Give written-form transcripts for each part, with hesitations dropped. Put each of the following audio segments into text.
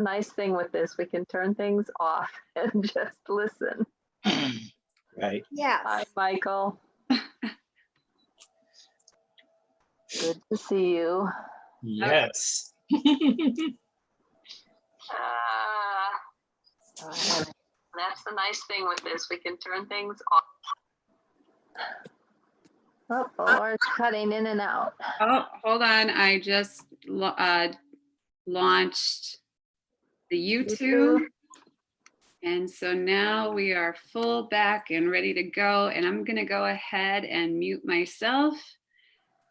nice thing with this. We can turn things off and just listen. Right. Yeah. Hi, Michael. Good to see you. Yes. That's the nice thing with this. We can turn things off. Oh, Laura's cutting in and out. Oh, hold on. I just launched the YouTube. And so now we are full back and ready to go. And I'm going to go ahead and mute myself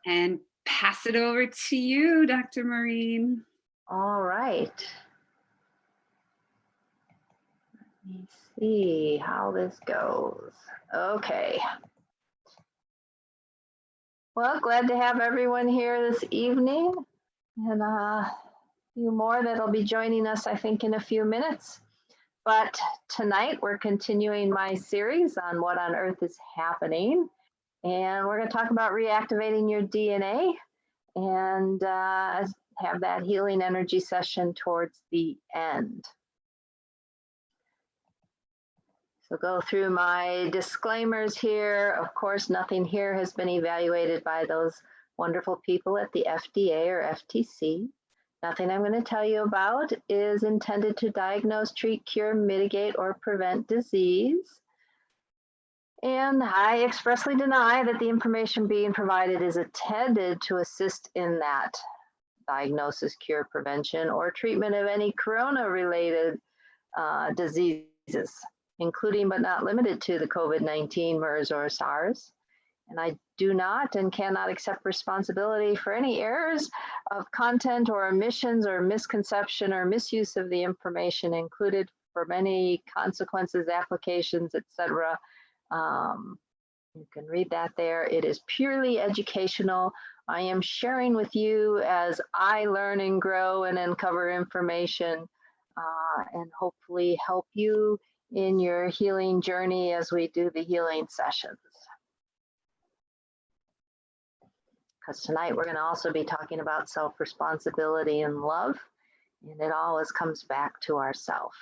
and pass it over to you, Dr. Maureen. All right. Let me see how this goes. Okay. Well, glad to have everyone here this evening, and a few more that'll be joining us, I think, in a few minutes. But tonight we're continuing my series on what on earth is happening, and we're going to talk about reactivating your DNA and have that healing energy session towards the end. So go through my disclaimers here. Of course, nothing here has been evaluated by those wonderful people at the FDA or FTC. Nothing I'm going to tell you about is intended to diagnose, treat, cure, mitigate, or prevent disease. And I expressly deny that the information being provided is intended to assist in that diagnosis, cure, prevention, or treatment of any corona-related diseases, including but not limited to the COVID-19, MERS, or SARS. And I do not and cannot accept responsibility for any errors of content or omissions or misconception or misuse of the information included from any consequences, applications, etc. You can read that there. It is purely educational. I am sharing with you as I learn and grow and uncover information and hopefully help you in your healing journey as we do the healing sessions. Because tonight we're going to also be talking about self-responsibility and love, and it always comes back to ourself.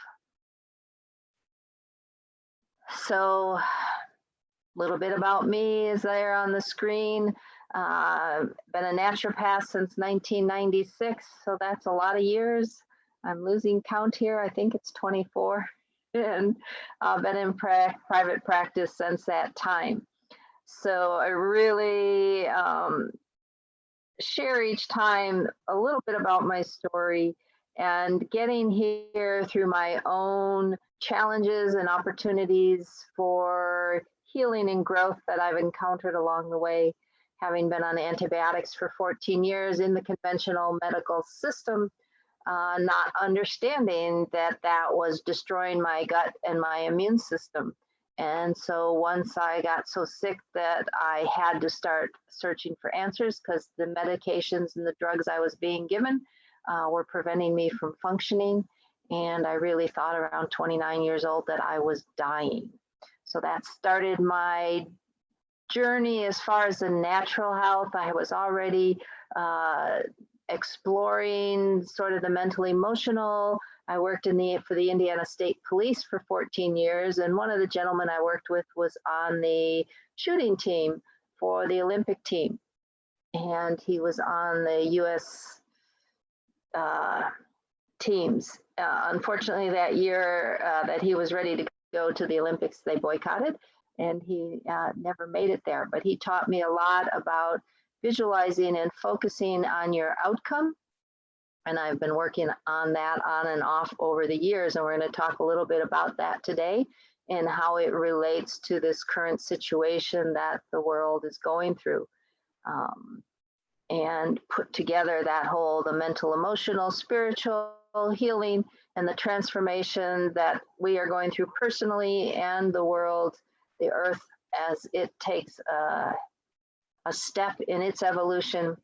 So a little bit about me is there on the screen. Been a naturopath since 1996, so that's a lot of years. I'm losing count here. I think it's 24. And been in private practice since that time. So I really share each time a little bit about my story and getting here through my own challenges and opportunities for healing and growth that I've encountered along the way, having been on antibiotics for 14 years in the conventional medical system. Not understanding that that was destroying my gut and my immune system. And so once I got so sick that I had to start searching for answers because the medications and the drugs I was being given were preventing me from functioning. And I really thought around 29 years old that I was dying. So that started my journey as far as the natural health. I was already exploring sort of the mental emotional. I worked for the Indiana State Police for 14 years, and one of the gentlemen I worked with was on the shooting team for the Olympic team, and he was on the U.S. Teams. Unfortunately, that year that he was ready to go to the Olympics, they boycotted, and he never made it there. But he taught me a lot about visualizing and focusing on your outcome. And I've been working on that on and off over the years. And we're going to talk a little bit about that today and how it relates to this current situation that the world is going through. And put together that whole, the mental, emotional, spiritual healing and the transformation that we are going through personally and the world, the earth, as it takes a step in its evolution,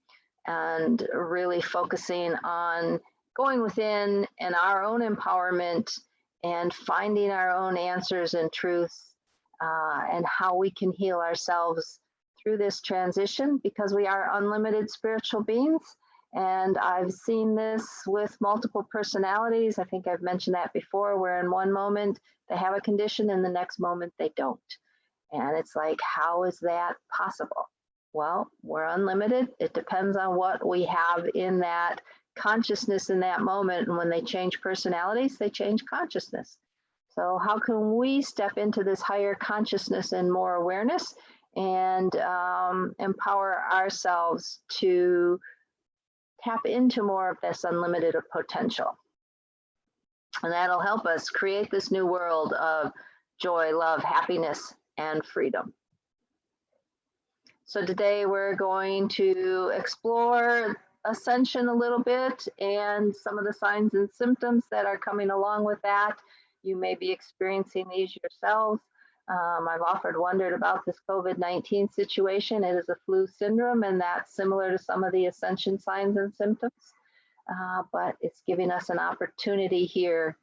and really focusing on going within and our own empowerment and finding our own answers and truths and how we can heal ourselves through this transition, because we are unlimited spiritual beings And I've seen this with multiple personalities. I think I've mentioned that before, where in one moment they have a condition and the next moment they don't. And it's like, how is that possible? Well, we're unlimited. It depends on what we have in that consciousness in that moment. And when they change personalities, they change consciousness. So how can we step into this higher consciousness and more awareness and empower ourselves to tap into more of this unlimited potential? And that'll help us create this new world of joy, love, happiness, and freedom. So today we're going to explore Ascension a little bit and some of the signs and symptoms that are coming along with that. You may be experiencing these yourselves. I've often wondered about this COVID-19 situation. It is a flu syndrome, and that's similar to some of the Ascension signs and symptoms. But it's giving us an opportunity here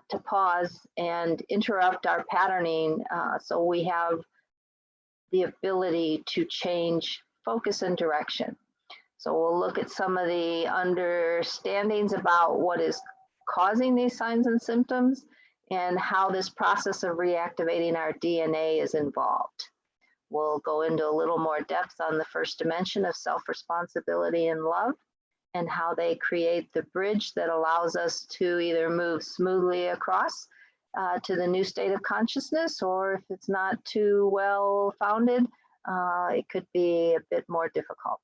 to pause and interrupt our patterning so we have the ability to change focus and direction. So we'll look at some of the understandings about what is causing these signs and symptoms and how this process of reactivating our DNA is involved. We'll go into a little more depth on the first dimension of self-responsibility and love and how they create the bridge that allows us to either move smoothly across to the new state of consciousness, or if it's not too well founded, it could be a bit more difficult.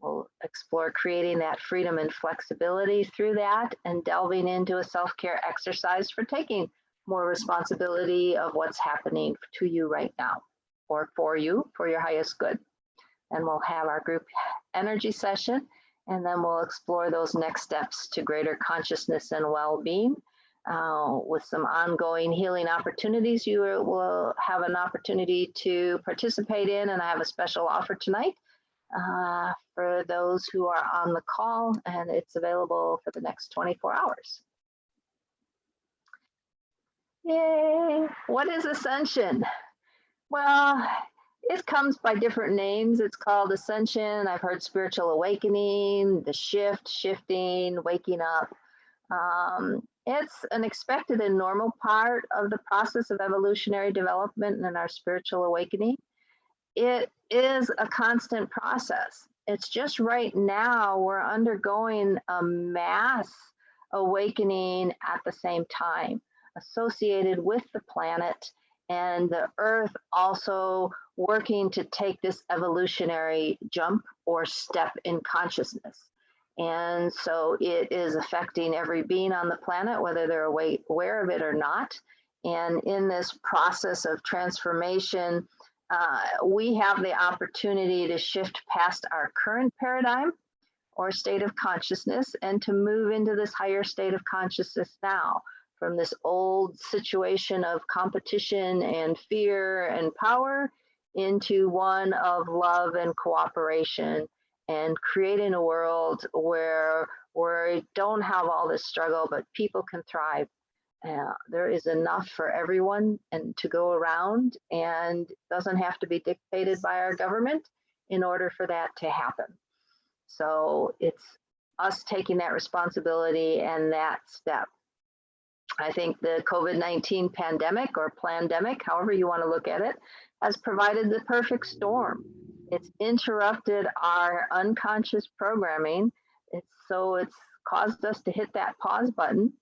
We'll explore creating that freedom and flexibility through that and delving into a self-care exercise for taking more responsibility of what's happening to you right now or for you, for your highest good. And we'll have our group energy session, and then we'll explore those next steps to greater consciousness and well-being. With some ongoing healing opportunities you will have an opportunity to participate in, and I have a special offer tonight for those who are on the call, and it's available for the next 24 hours. Yay! What is Ascension? Well, it comes by different names. It's called Ascension. I've heard spiritual awakening, the shift, shifting, waking up. It's an expected and normal part of the process of evolutionary development and our spiritual awakening. It is a constant process. It's just right now we're undergoing a mass awakening at the same time, associated with the planet and the Earth also working to take this evolutionary jump or step in consciousness. And so it is affecting every being on the planet, whether they're aware of it or not. And in this process of transformation, we have the opportunity to shift past our current paradigm or state of consciousness and to move into this higher state of consciousness now, from this old situation of competition and fear and power into one of love and cooperation, and creating a world where we don't have all this struggle, but people can thrive. There is enough for everyone and to go around, and it doesn't have to be dictated by our government in order for that to happen. So it's us taking that responsibility and that step. I think the COVID-19 pandemic or plandemic, however you want to look at it, has provided the perfect storm. It's interrupted our unconscious programming. It's caused us to hit that pause button,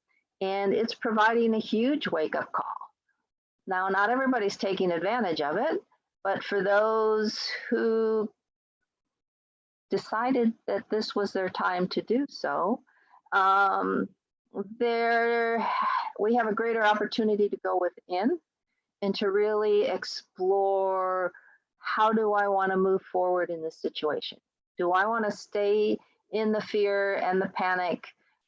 and it's providing a huge wake-up call. Now, not everybody's taking advantage of it, but for those who decided that this was their time to do so, we have a greater opportunity to go within and to really explore, how do I want to move forward in this situation? Do I want to stay in the fear and the panic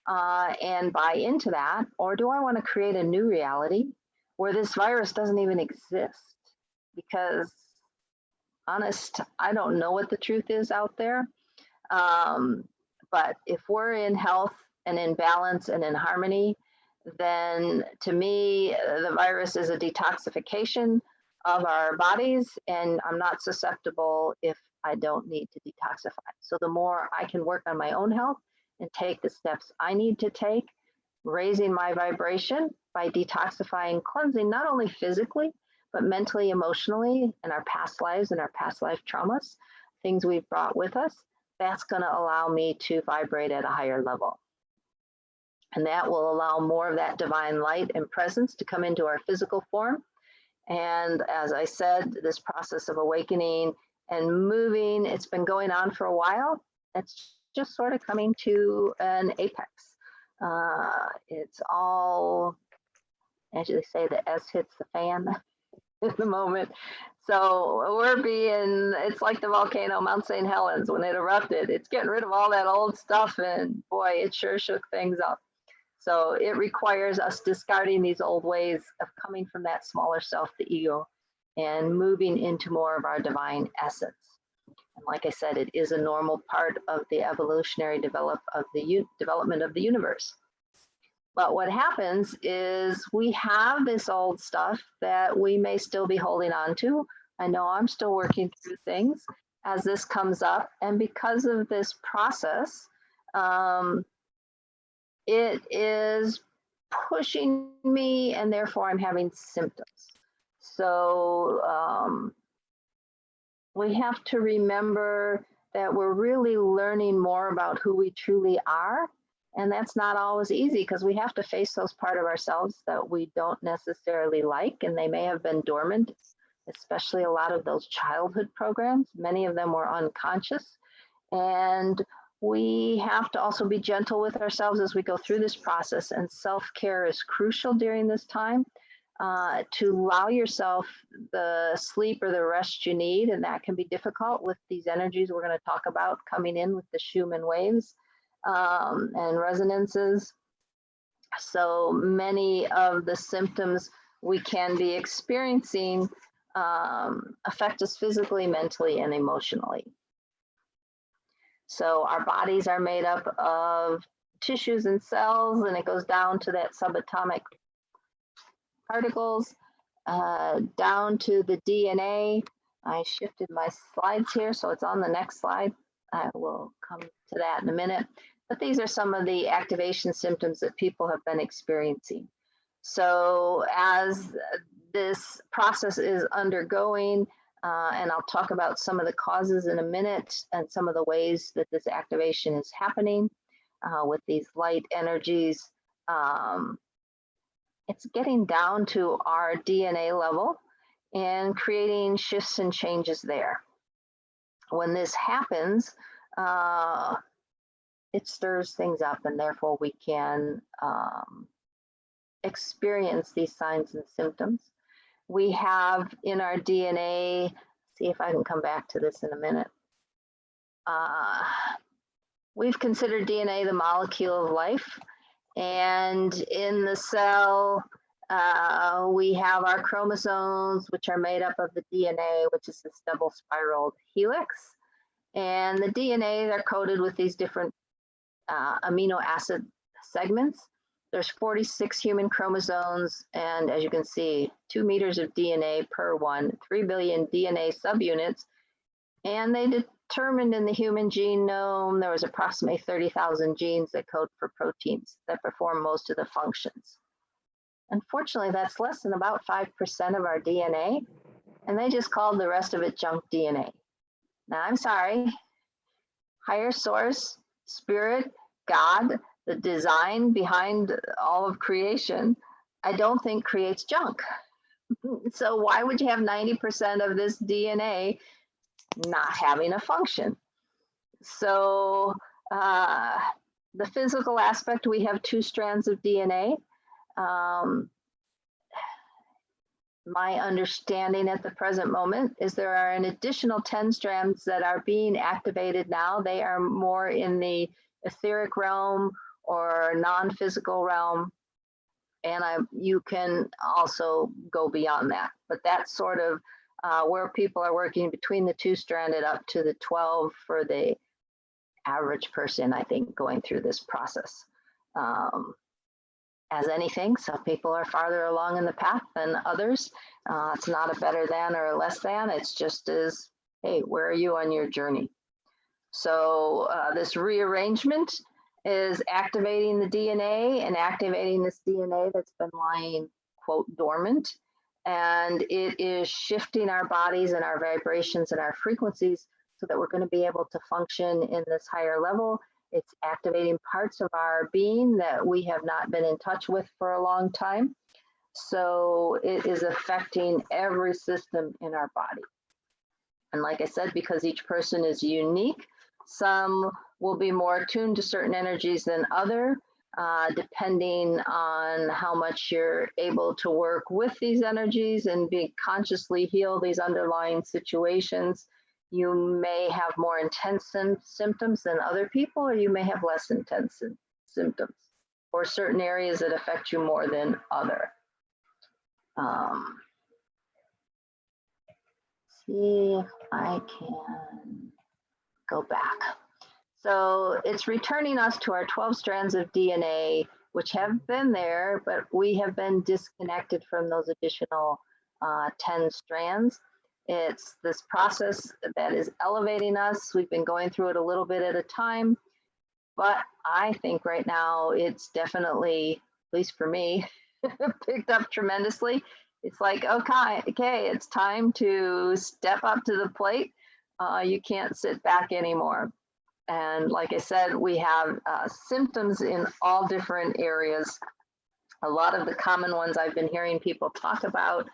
and buy into that? Or do I want to create a new reality where this virus doesn't even exist? Because honest, I don't know what the truth is out there. But if we're in health and in balance and in harmony, then to me, the virus is a detoxification of our bodies, and I'm not susceptible if I don't need to detoxify. So the more I can work on my own health and take the steps I need to take, raising my vibration by detoxifying, cleansing, not only physically, but mentally, emotionally, and our past lives and our past life traumas, things we've brought with us, that's going to allow me to vibrate at a higher level. And that will allow more of that divine light and presence to come into our physical form. And as I said, this process of awakening and moving, it's been going on for a while. It's just sort of coming to an apex. It's all, as they say, the S hits the fan in the moment. So we're being, it's like the volcano Mount St. Helens when it erupted. It's getting rid of all that old stuff, and boy, it sure shook things up. So it requires us discarding these old ways of coming from that smaller self, the ego, and moving into more of our divine essence. And like I said, it is a normal part of the evolutionary development of the universe. But what happens is we have this old stuff that we may still be holding on to. I know I'm still working through things as this comes up. And because of this process, it is pushing me, and therefore I'm having symptoms. So we have to remember that we're really learning more about who we truly are. And that's not always easy, because we have to face those parts of ourselves that we don't necessarily like, and they may have been dormant, especially a lot of those childhood programs. Many of them were unconscious. And we have to also be gentle with ourselves as we go through this process. And self-care is crucial during this time, to allow yourself the sleep or the rest you need. And that can be difficult with these energies we're going to talk about coming in with the Schumann waves and resonances. So many of the symptoms we can be experiencing affect us physically, mentally, and emotionally. So our bodies are made up of tissues and cells, and it goes down to that subatomic particles, down to the DNA. I shifted my slides here, so it's on the next slide. I will come to that in a minute. But these are some of the activation symptoms that people have been experiencing. So as this process is undergoing, and I'll talk about some of the causes in a minute and some of the ways that this activation is happening with these light energies. It's getting down to our DNA level and creating shifts and changes there. When this happens, it stirs things up, and therefore we can experience these signs and symptoms. We have in our DNA, see if I can come back to this in a minute. We've considered DNA the molecule of life, and in the cell, we have our chromosomes, which are made up of the DNA, which is this double spiraled helix. And the DNA are coded with these different amino acid segments. There's 46 human chromosomes, and as you can see, 2 meters of DNA per one, 3 billion DNA subunits. And they determined in the human genome, there was approximately 30,000 genes that code for proteins that perform most of the functions. Unfortunately, that's less than about 5% of our DNA, and they just called the rest of it junk DNA. Now, I'm sorry, higher source, spirit, God, the design behind all of creation, I don't think creates junk. So why would you have 90% of this DNA not having a function? So the physical aspect, we have 2 strands of DNA. My understanding at the present moment is there are an additional 10 strands that are being activated now. They are more in the etheric realm or non-physical realm, and you can also go beyond that. But that's sort of where people are working between the 2-stranded up to the 12 for the average person, I think, going through this process. as anything. Some people are farther along in the path than others. It's not a better than or a less than. It's just as, hey, where are you on your journey? So this rearrangement is activating the DNA and activating this DNA that's been lying, quote, dormant. And it is shifting our bodies and our vibrations and our frequencies so that we're going to be able to function in this higher level. It's activating parts of our being that we have not been in touch with for a long time. So it is affecting every system in our body. And like I said, because each person is unique, some will be more attuned to certain energies than other, depending on how much you're able to work with these energies and be consciously heal these underlying situations. You may have more intense symptoms than other people, or you may have less intense symptoms, or certain areas that affect you more than other. See if I can go back. So it's returning us to our 12 strands of DNA, which have been there, but we have been disconnected from those additional 10 strands. It's this process that is elevating us. We've been going through it a little bit at a time, but I think right now it's definitely, at least for me, picked up tremendously. It's like, okay, it's time to step up to the plate. You can't sit back anymore. And like I said, we have symptoms in all different areas. A lot of the common ones I've been hearing people talk about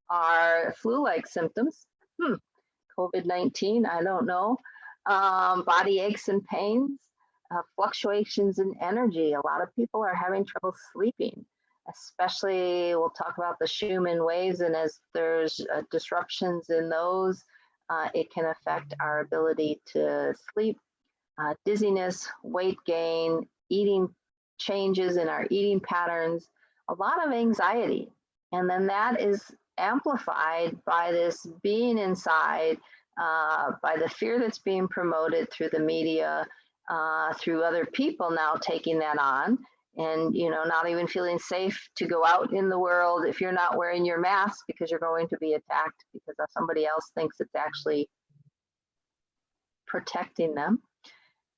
are flu-like symptoms. COVID-19, I don't know. Body aches and pains, fluctuations in energy. A lot of people are having trouble sleeping, especially we'll talk about the Schumann waves, and as there's disruptions in those, it can affect our ability to sleep. Dizziness, weight gain, eating changes in our eating patterns, a lot of anxiety. And then that is amplified by this being inside, by the fear that's being promoted through the media, through other people now taking that on, and not even feeling safe to go out in the world if you're not wearing your mask because you're going to be attacked because somebody else thinks it's actually protecting them,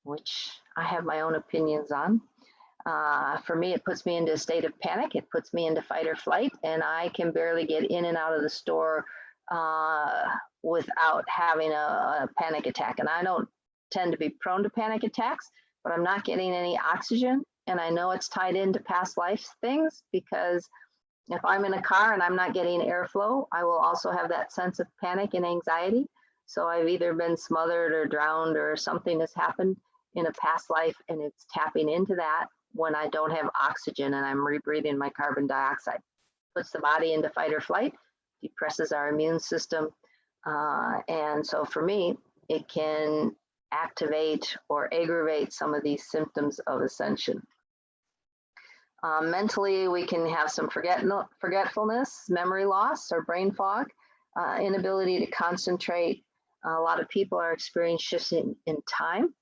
which I have my own opinions on. For me, it puts me into a state of panic. It puts me into fight or flight, and I can barely get in and out of the store without having a panic attack. And I don't tend to be prone to panic attacks, but I'm not getting any oxygen. And I know it's tied into past life things, because if I'm in a car and I'm not getting airflow, I will also have that sense of panic and anxiety. So I've either been smothered or drowned, or something has happened in a past life, and it's tapping into that when I don't have oxygen and I'm rebreathing my carbon dioxide. Puts the body into fight or flight, depresses our immune system. And so for me, it can activate or aggravate some of these symptoms of ascension. Mentally, we can have some forgetfulness, memory loss, or brain fog, inability to concentrate. A lot of people are experiencing shifts in time,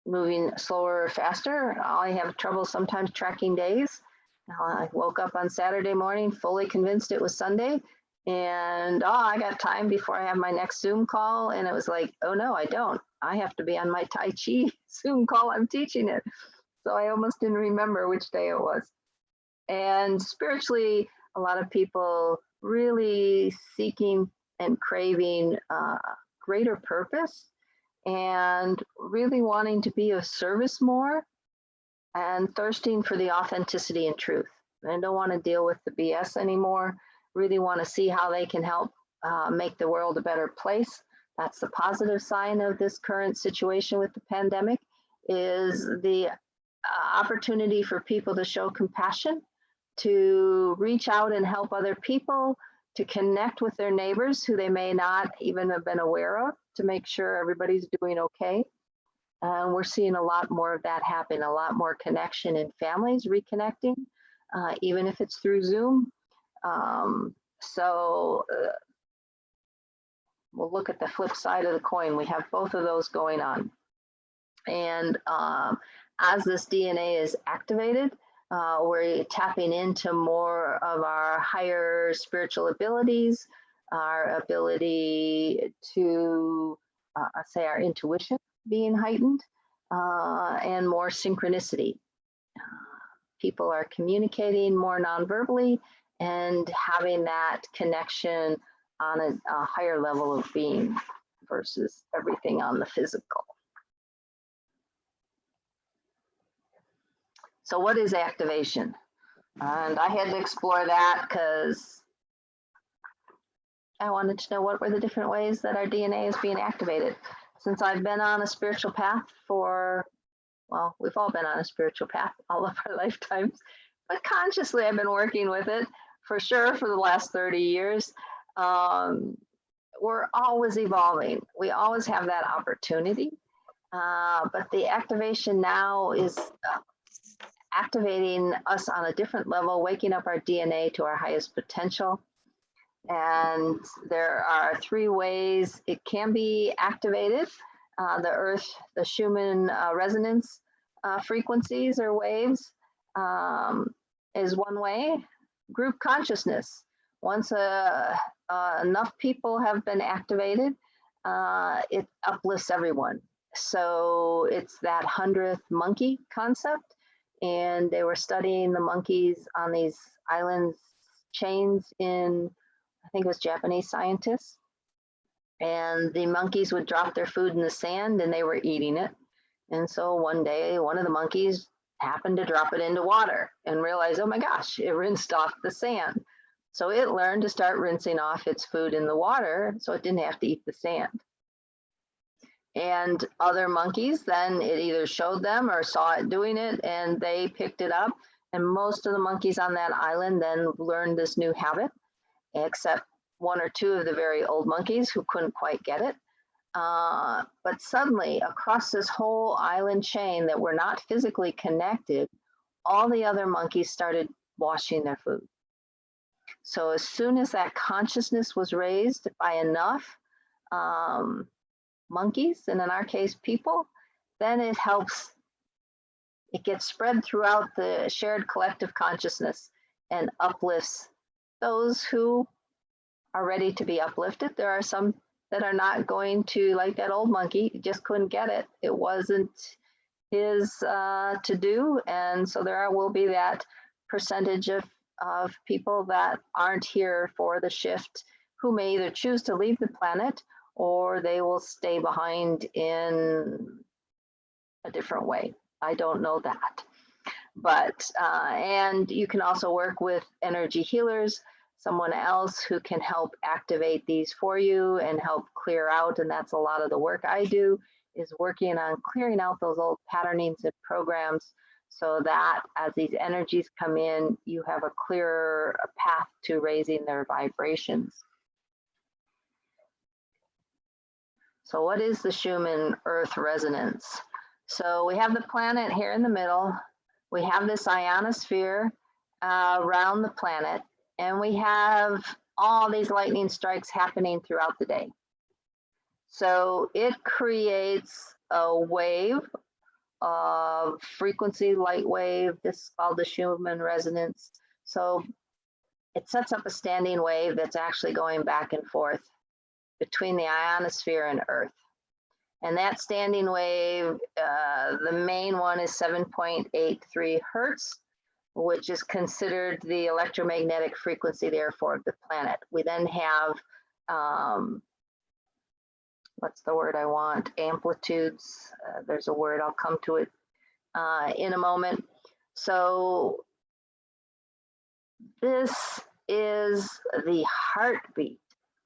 moving slower or faster. I have trouble sometimes tracking days. I woke up on Saturday morning fully convinced it was Sunday, and I got time before I have my next Zoom call, and it was like, oh no, I don't. I have to be on my Tai Chi Zoom call. I'm teaching it. So I almost didn't remember which day it was. And spiritually, a lot of people really seeking and craving greater purpose, and really wanting to be of service more, and thirsting for the authenticity and truth. They don't want to deal with the BS anymore, really want to see how they can help make the world a better place. That's the positive sign of this current situation with the pandemic, is the opportunity for people to show compassion, to reach out and help other people, to connect with their neighbors who they may not even have been aware of, to make sure everybody's doing okay. We're seeing a lot more of that happen, a lot more connection in families reconnecting, even if it's through Zoom. So we'll look at the flip side of the coin. We have both of those going on. And as this DNA is activated, We're tapping into more of our higher spiritual abilities, our ability to, say, our intuition being heightened, and more synchronicity. People are communicating more non-verbally and having that connection on a higher level of being versus everything on the physical. So what is activation? And I had to explore that because I wanted to know what were the different ways that our DNA is being activated. Since I've been on a spiritual path for, well, we've all been on a spiritual path all of our lifetimes, but consciously I've been working with it for sure for the last 30 years. We're always evolving. We always have that opportunity. But the activation now is activating us on a different level, waking up our DNA to our highest potential. And there are 3 ways it can be activated. The earth, the Schumann resonance frequencies or waves is one way. Group consciousness. Once enough people have been activated, it uplifts everyone. So it's that 100th monkey concept. And they were studying the monkeys on these islands chains in, I think it was Japanese scientists. And the monkeys would drop their food in the sand and they were eating it. And so one day, one of the monkeys happened to drop it into water and realized, oh my gosh, it rinsed off the sand. So it learned to start rinsing off its food in the water so it didn't have to eat the sand. And other monkeys, then it either showed them or saw it doing it and they picked it up. And most of the monkeys on that island then learned this new habit, except 1 or 2 of the very old monkeys who couldn't quite get it. But suddenly across this whole island chain that were not physically connected, all the other monkeys started washing their food. So as soon as that consciousness was raised by enough monkeys, and in our case people, then it helps, it gets spread throughout the shared collective consciousness and uplifts those who are ready to be uplifted. There are some that are not going to, like that old monkey, just couldn't get it. It wasn't his to do. And so will be that percentage of people that aren't here for the shift, who may either choose to leave the planet or they will stay behind in a different way. I don't know that. But, and you can also work with energy healers, someone else who can help activate these for you and help clear out. And that's a lot of the work I do, is working on clearing out those old patternings and programs so that as these energies come in, you have a clearer path to raising their vibrations. So what is the Schumann Earth resonance? So we have the planet here in the middle. We have this ionosphere around the planet, and we have all these lightning strikes happening throughout the day. So it creates a wave of frequency, light wave. This is called the Schumann resonance. So it sets up a standing wave that's actually going back and forth between the ionosphere and Earth. And that standing wave, the main one is 7.83 hertz, which is considered the electromagnetic frequency, therefore, of the planet. We then have, what's the word I want? Amplitudes. There's a word, I'll come to it in a moment. So this is the heartbeat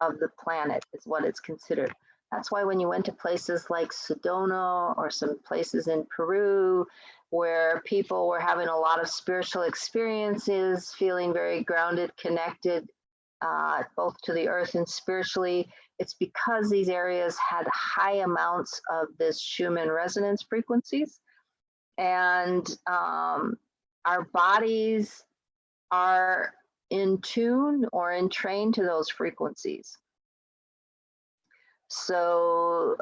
of the planet, is what it's considered. That's why when you went to places like Sedona or some places in Peru where people were having a lot of spiritual experiences, feeling very grounded, connected, both to the earth and spiritually, it's because these areas had high amounts of this Schumann resonance frequencies. And our bodies are in tune or entrained to those frequencies. So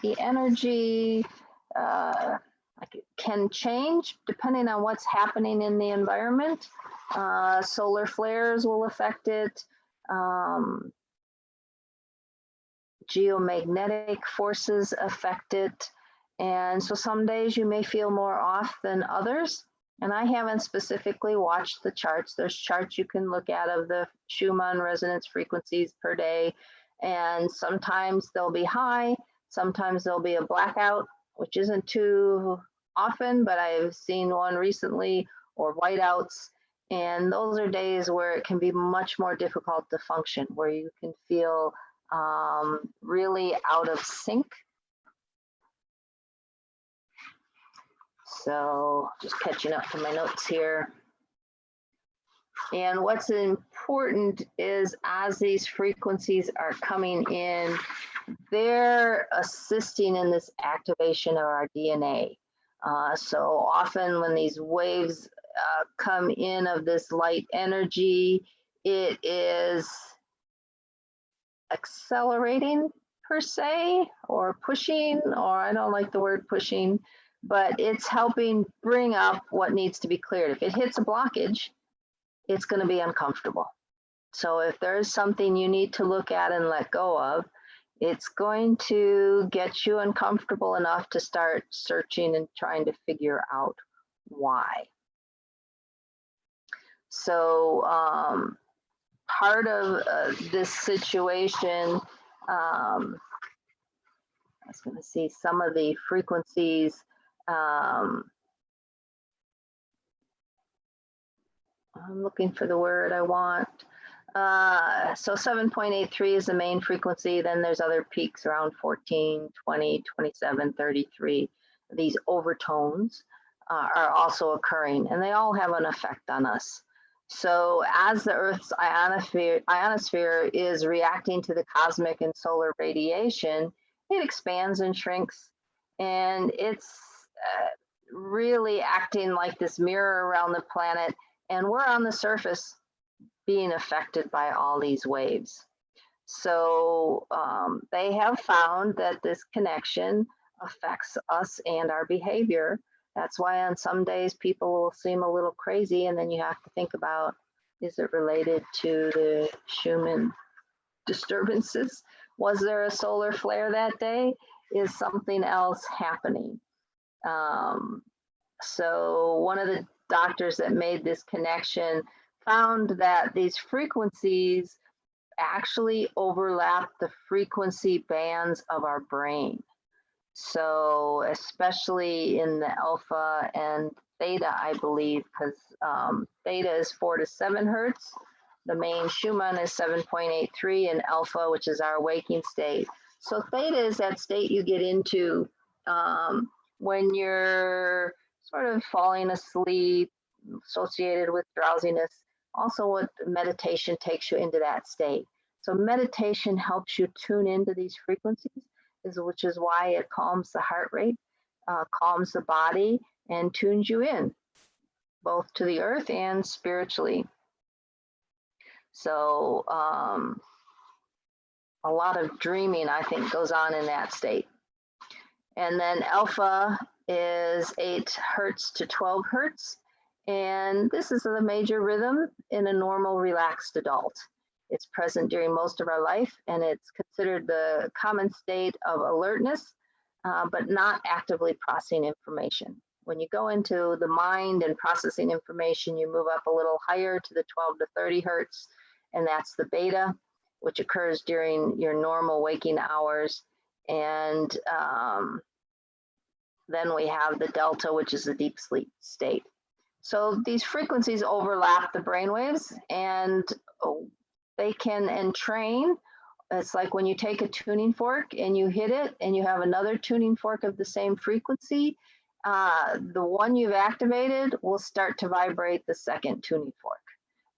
the energy, Like it can change depending on what's happening in the environment. Solar flares will affect it. Geomagnetic forces affect it. And so some days you may feel more off than others. And I haven't specifically watched the charts. There's charts you can look at of the Schumann resonance frequencies per day. And sometimes they'll be high, sometimes there'll be a blackout, which isn't too often, but I've seen one recently, or whiteouts. And those are days where it can be much more difficult to function, where you can feel really out of sync. So just catching up to my notes here. And what's important is as these frequencies are coming in, they're assisting in this activation of our DNA. So often when these waves come in of this light energy, it is accelerating per se, or pushing, or I don't like the word pushing, but it's helping bring up what needs to be cleared. If it hits a blockage, it's going to be uncomfortable. So if there's something you need to look at and let go of, it's going to get you uncomfortable enough to start searching and trying to figure out why. So part of this situation, I was going to see some of the frequencies. I'm looking for the word I want. So 7.83 is the main frequency. Then there's other peaks around 14, 20, 27, 33. These overtones are also occurring, and they all have an effect on us. So as the Earth's ionosphere is reacting to the cosmic and solar radiation, it expands and shrinks, and it's really acting like this mirror around the planet, and we're on the surface being affected by all these waves. So they have found that this connection affects us and our behavior. That's why on some days people will seem a little crazy, and then you have to think about, is it related to the Schumann disturbances? Was there a solar flare that day? Is something else happening? So one of the doctors that made this connection found that these frequencies actually overlap the frequency bands of our brain. So especially in the alpha and theta, I believe, because theta is 4 to 7 hertz. The main Schumann is 7.83, and alpha, which is our waking state. So theta is that state you get into when you're sort of falling asleep, associated with drowsiness. Also, what meditation takes you into that state. So meditation helps you tune into these frequencies, which is why it calms the heart rate, calms the body, and tunes you in, both to the earth and spiritually. So a lot of dreaming, I think, goes on in that state. And then alpha is 8 hertz to 12 hertz. And this is the major rhythm in a normal, relaxed adult. It's present during most of our life, and it's considered the common state of alertness, but not actively processing information. When you go into the mind and processing information, you move up a little higher to the 12 to 30 hertz, and that's the beta, which occurs during your normal waking hours. And then we have the delta, which is the deep sleep state. So these frequencies overlap the brainwaves, and they can entrain. It's like when you take a tuning fork and you hit it and you have another tuning fork of the same frequency, the one you've activated will start to vibrate the second tuning fork.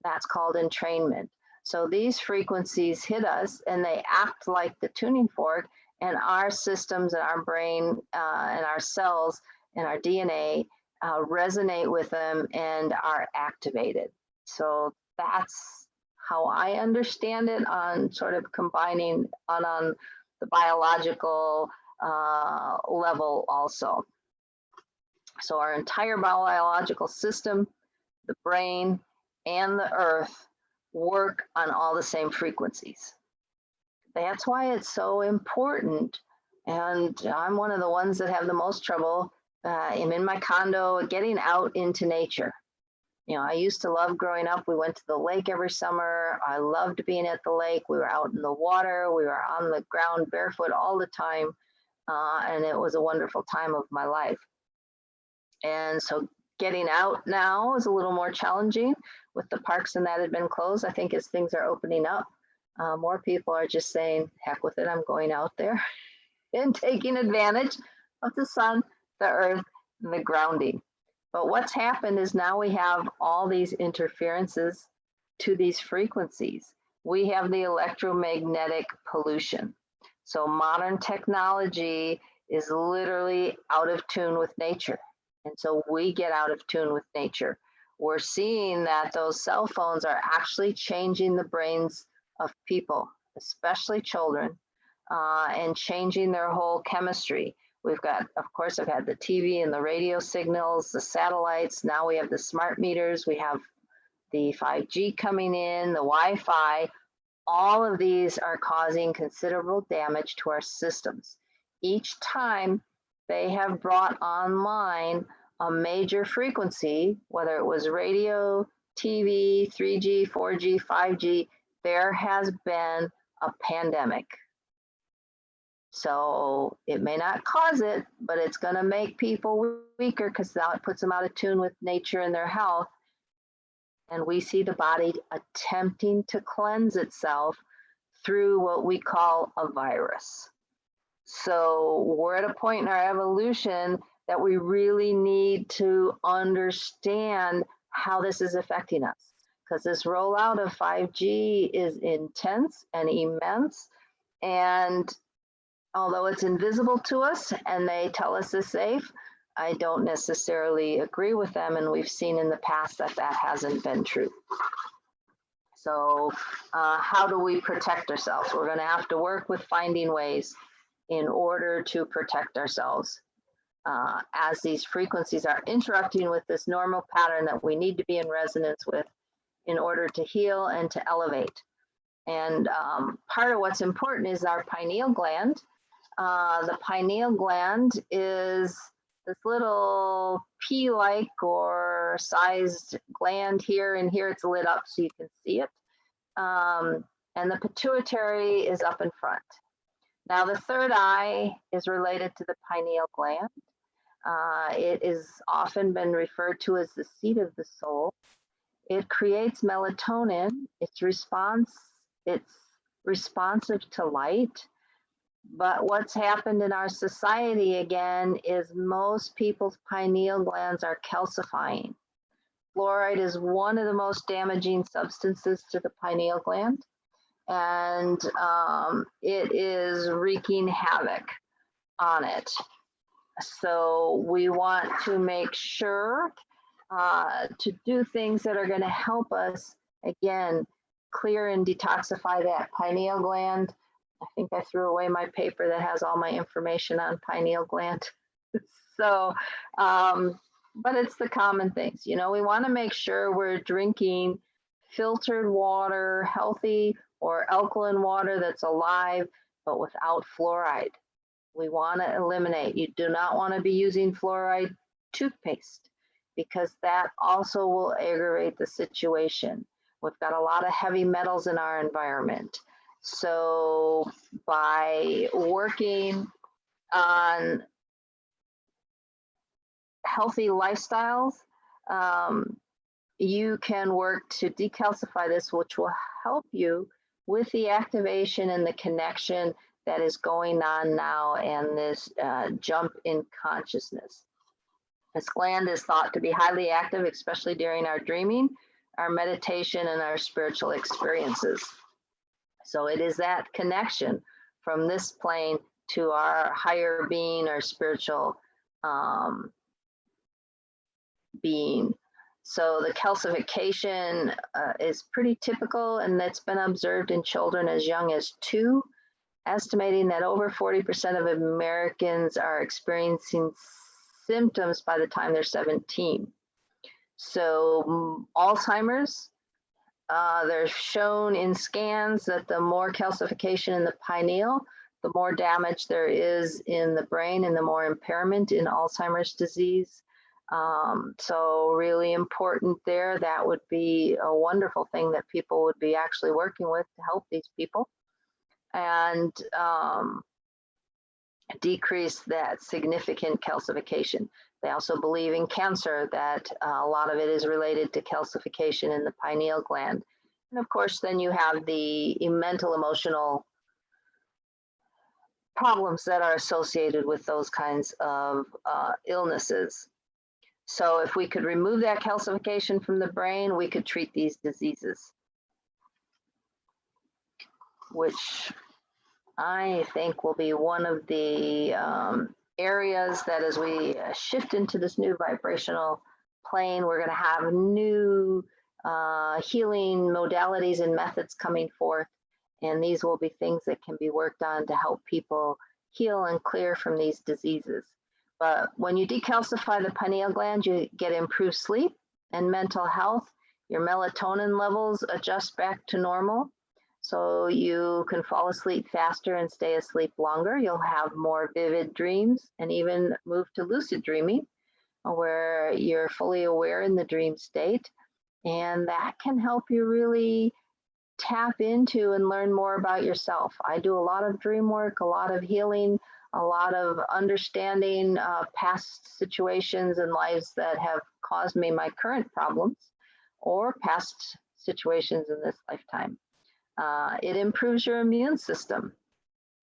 That's called entrainment. So these frequencies hit us and they act like the tuning fork, and our systems and our brain and our cells and our DNA resonate with them and are activated. So that's how I understand it, on sort of combining on the biological level also. So our entire biological system, the brain, and the earth work on all the same frequencies. That's why it's so important. And I'm one of the ones that have the most trouble. I'm in my condo getting out into nature. You know, I used to love growing up. We went to the lake every summer. I loved being at the lake. We were out in the water. We were on the ground barefoot all the time. And it was a wonderful time of my life. And so getting out now is a little more challenging with the parks and that had been closed. I think as things are opening up, more people are just saying, heck with it, I'm going out there and taking advantage of the sun, the earth, and the grounding. But what's happened is now we have all these interferences to these frequencies. We have the electromagnetic pollution. So modern technology is literally out of tune with nature. And so we get out of tune with nature. We're seeing that those cell phones are actually changing the brains of people, especially children, and changing their whole chemistry. We've got, of course, I've had the TV and the radio signals, the satellites. Now we have the smart meters. We have the 5G coming in, the Wi-Fi. All of these are causing considerable damage to our systems. Each time they have brought online a major frequency, whether it was radio, TV, 3G, 4G, 5G, there has been a pandemic. So it may not cause it, but it's going to make people weaker because now it puts them out of tune with nature and their health. And we see the body attempting to cleanse itself through what we call a virus. So we're at a point in our evolution that we really need to understand how this is affecting us, because this rollout of 5G is intense and immense. And although it's invisible to us and they tell us it's safe, I don't necessarily agree with them. And we've seen in the past that that hasn't been true. So how do we protect ourselves? We're going to have to work with finding ways in order to protect ourselves as these frequencies are interrupting with this normal pattern that we need to be in resonance with in order to heal and to elevate. And part of what's important is our pineal gland. The pineal gland is this little pea-like or sized gland here, and here it's lit up so you can see it. And the pituitary is up in front. Now the third eye is related to the pineal gland. It is often been referred to as the seat of the soul. It creates melatonin. It's responsive to light. But what's happened in our society again is most people's pineal glands are calcifying. Fluoride is one of the most damaging substances to the pineal gland, and it is wreaking havoc on it. So we want to make sure to do things that are going to help us, again, clear and detoxify that pineal gland. I think I threw away my paper that has all my information on pineal gland. So, but it's the common things. You know, we want to make sure we're drinking filtered water, healthy or alkaline water that's alive, but without fluoride. We want to eliminate. You do not want to be using fluoride toothpaste because that also will aggravate the situation. We've got a lot of heavy metals in our environment. So by working on healthy lifestyles, you can work to decalcify this, which will help you with the activation and the connection that is going on now and this jump in consciousness. This gland is thought to be highly active, especially during our dreaming, our meditation, and our spiritual experiences. So it is that connection from this plane to our higher being, our spiritual being. So the calcification is pretty typical, and that's been observed in children as young as 2, estimating that over 40% of Americans are experiencing symptoms by the time they're 17. So Alzheimer's, they're shown in scans that the more calcification in the pineal, the more damage there is in the brain and the more impairment in Alzheimer's disease. So really important there. That would be a wonderful thing that people would be actually working with to help these people and decrease that significant calcification. They also believe in cancer that a lot of it is related to calcification in the pineal gland. And of course, then you have the mental, emotional problems that are associated with those kinds of illnesses. So if we could remove that calcification from the brain, we could treat these diseases, which I think will be one of the areas that as we shift into this new vibrational plane, we're going to have new healing modalities and methods coming forth. And these will be things that can be worked on to help people heal and clear from these diseases. But when you decalcify the pineal gland, you get improved sleep and mental health. Your melatonin levels adjust back to normal. So you can fall asleep faster and stay asleep longer. You'll have more vivid dreams and even move to lucid dreaming, where you're fully aware in the dream state. And that can help you really tap into and learn more about yourself. I do a lot of dream work, a lot of healing, a lot of understanding past situations and lives that have caused me my current problems or past situations in this lifetime. It improves your immune system.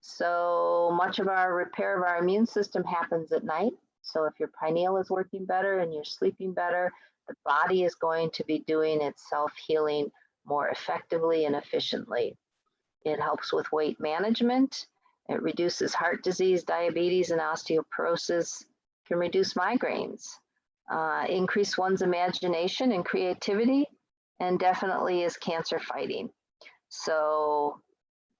So much of our repair of our immune system happens at night. So if your pineal is working better and you're sleeping better, the body is going to be doing its self-healing more effectively and efficiently. It helps with weight management. It reduces heart disease, diabetes, and osteoporosis. It can reduce migraines, increase one's imagination and creativity, and definitely is cancer fighting. So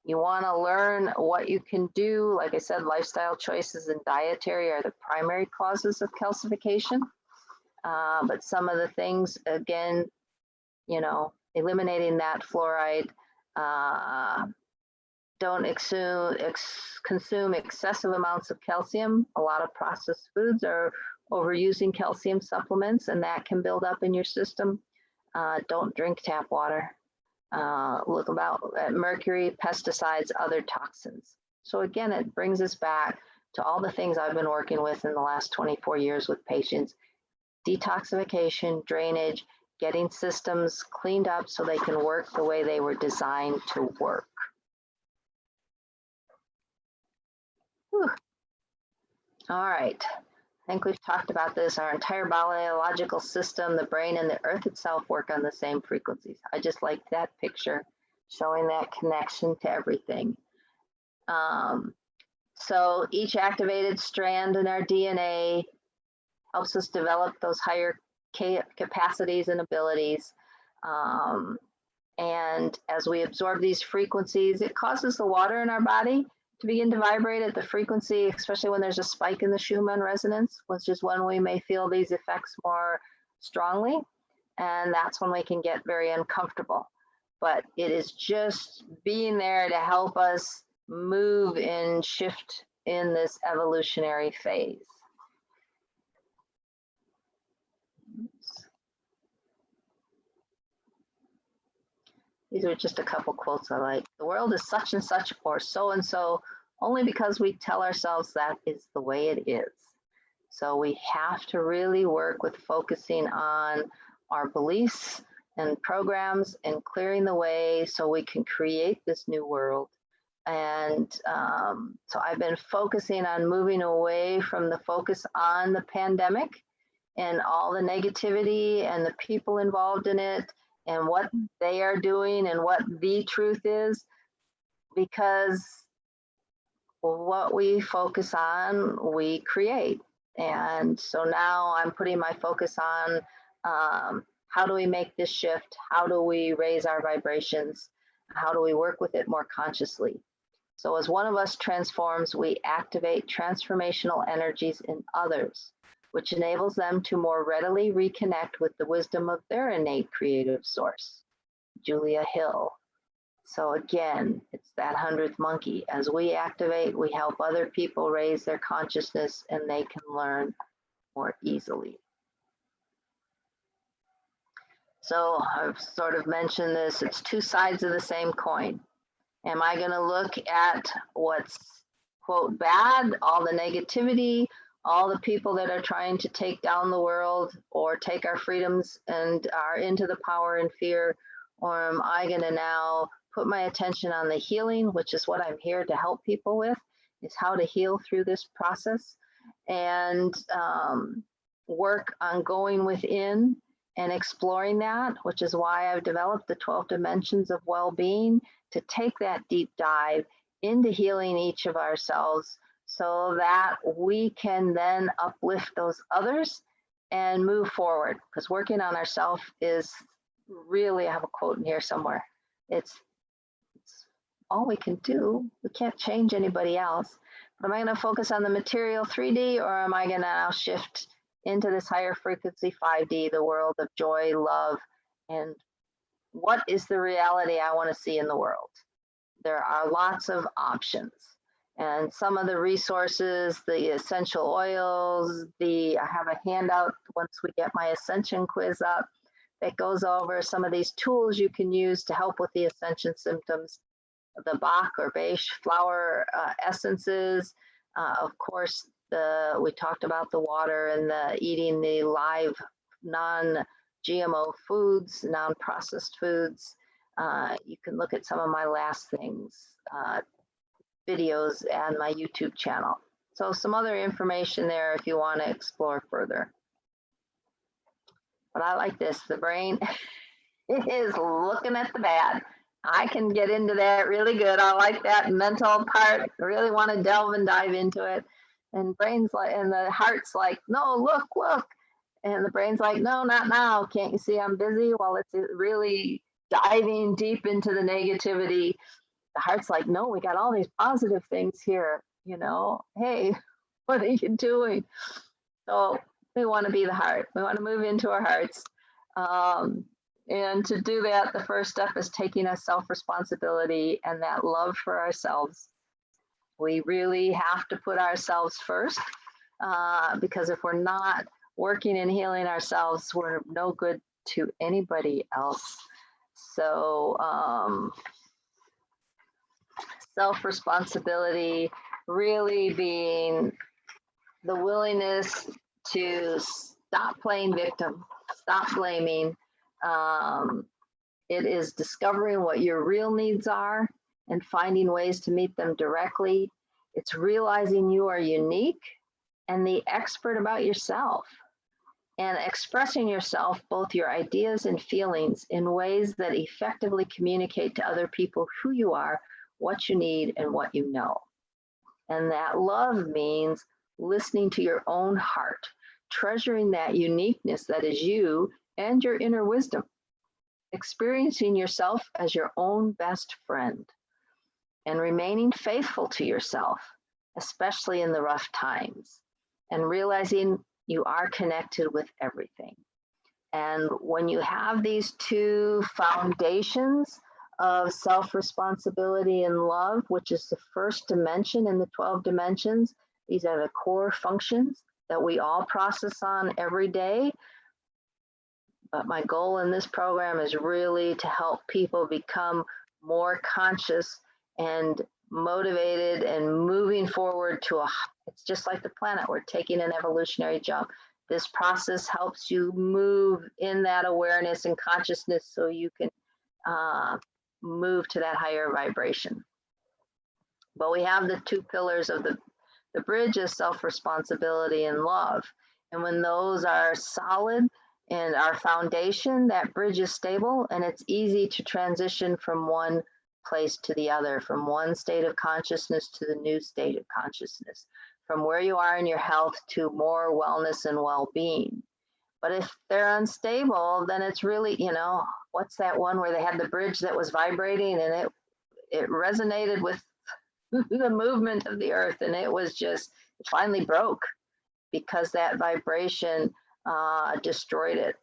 you want to learn what you can do. Like I said, lifestyle choices and dietary are the primary causes of calcification. But some of the things, again, you know, eliminating that fluoride, don't consume excessive amounts of calcium. A lot of processed foods are overusing calcium supplements, and that can build up in your system. Don't drink tap water. Look at mercury, pesticides, other toxins. So again, it brings us back to all the things I've been working with in the last 24 years with patients. Detoxification, drainage, getting systems cleaned up so they can work the way they were designed to work. Whew. All right, I think we've talked about this. Our entire biological system, the brain and the earth itself work on the same frequencies. I just like that picture showing that connection to everything. So each activated strand in our DNA helps us develop those higher capacities and abilities. And as we absorb these frequencies, it causes the water in our body to begin to vibrate at the frequency, especially when there's a spike in the Schumann resonance, which is when we may feel these effects more strongly. And that's when we can get very uncomfortable. But it is just being there to help us move and shift in this evolutionary phase. These are just a couple quotes I like. The world is such and such or so and so only because we tell ourselves that is the way it is. So we have to really work with focusing on our beliefs and programs and clearing the way so we can create this new world. And so I've been focusing on moving away from the focus on the pandemic and all the negativity and the people involved in it and what they are doing and what the truth is, because what we focus on, we create. And so now I'm putting my focus on how do we make this shift? How do we raise our vibrations? How do we work with it more consciously? So as one of us transforms, we activate transformational energies in others. which enables them to more readily reconnect with the wisdom of their innate creative source. Julia Hill. So again, it's that 100th monkey. As we activate, we help other people raise their consciousness and they can learn more easily. So I've sort of mentioned this, it's two sides of the same coin. Am I going to look at what's, quote, bad, all the negativity, all the people that are trying to take down the world or take our freedoms and are into the power and fear? Or am I going to now put my attention on the healing, which is what I'm here to help people with, is how to heal through this process and work on going within and exploring that, which is why I've developed the 12 dimensions of well-being, to take that deep dive into healing each of ourselves so that we can then uplift those others and move forward. Because working on ourselves is really, I have a quote in here somewhere, it's all we can do. We can't change anybody else. But am I going to focus on the material 3D, or am I going to now shift into this higher frequency 5D, the world of joy, love, and what is the reality I want to see in the world? There are lots of options. And some of the resources, the essential oils, I have a handout once we get my Ascension quiz up that goes over some of these tools you can use to help with the Ascension symptoms, the Bach or beige flower essences, of course, we talked about the water and the eating the live non-GMO foods, non-processed foods. You can look at some of my last things, videos and my YouTube channel. So some other information there if you want to explore further. But I like this, the brain is looking at the bad. I can get into that really good. I like that mental part. I really want to delve and dive into it. And brain's like, and the heart's like, no, look. And the brain's like, no, not now. Can't you see I'm busy? While it's really diving deep into the negativity, the heart's like, no, we got all these positive things here. You know, hey, what are you doing? So we want to be the heart. We want to move into our hearts. And to do that, the first step is taking a self-responsibility and that love for ourselves. We really have to put ourselves first, because if we're not working and healing ourselves, we're no good to anybody else. So self-responsibility really being the willingness to stop playing victim, stop blaming. It is discovering what your real needs are and finding ways to meet them directly. It's realizing you are unique and the expert about yourself, and expressing yourself, both your ideas and feelings, in ways that effectively communicate to other people who you are, what you need, and what you know. And that love means listening to your own heart, treasuring that uniqueness that is you and your inner wisdom, experiencing yourself as your own best friend, and remaining faithful to yourself, especially in the rough times, and realizing you are connected with everything. And when you have these two foundations of self-responsibility and love, which is the first dimension in the 12 dimensions, these are the core functions that we all process on every day. But my goal in this program is really to help people become more conscious and motivated and moving forward to it's just like the planet, we're taking an evolutionary jump. This process helps you move in that awareness and consciousness so you can move to that higher vibration. But we have the two pillars of the bridge is self-responsibility and love. And when those are solid and our foundation, that bridge is stable, and it's easy to transition from one place to the other, from one state of consciousness to the new state of consciousness, from where you are in your health to more wellness and well-being. But if they're unstable, then it's really, you know, what's that one where they had the bridge that was vibrating and it resonated with the movement of the earth, and it was just, it finally broke because that vibration destroyed it,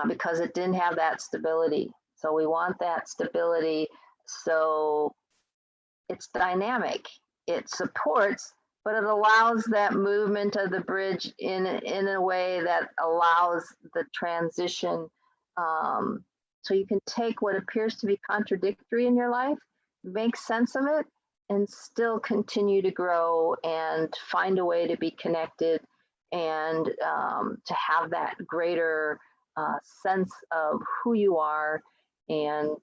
because it didn't have that stability. So we want that stability. So it's dynamic. It supports, but it allows that movement of the bridge in a way that allows the transition. So you can take what appears to be contradictory in your life, make sense of it, and still continue to grow and find a way to be connected and to have that greater sense of who you are and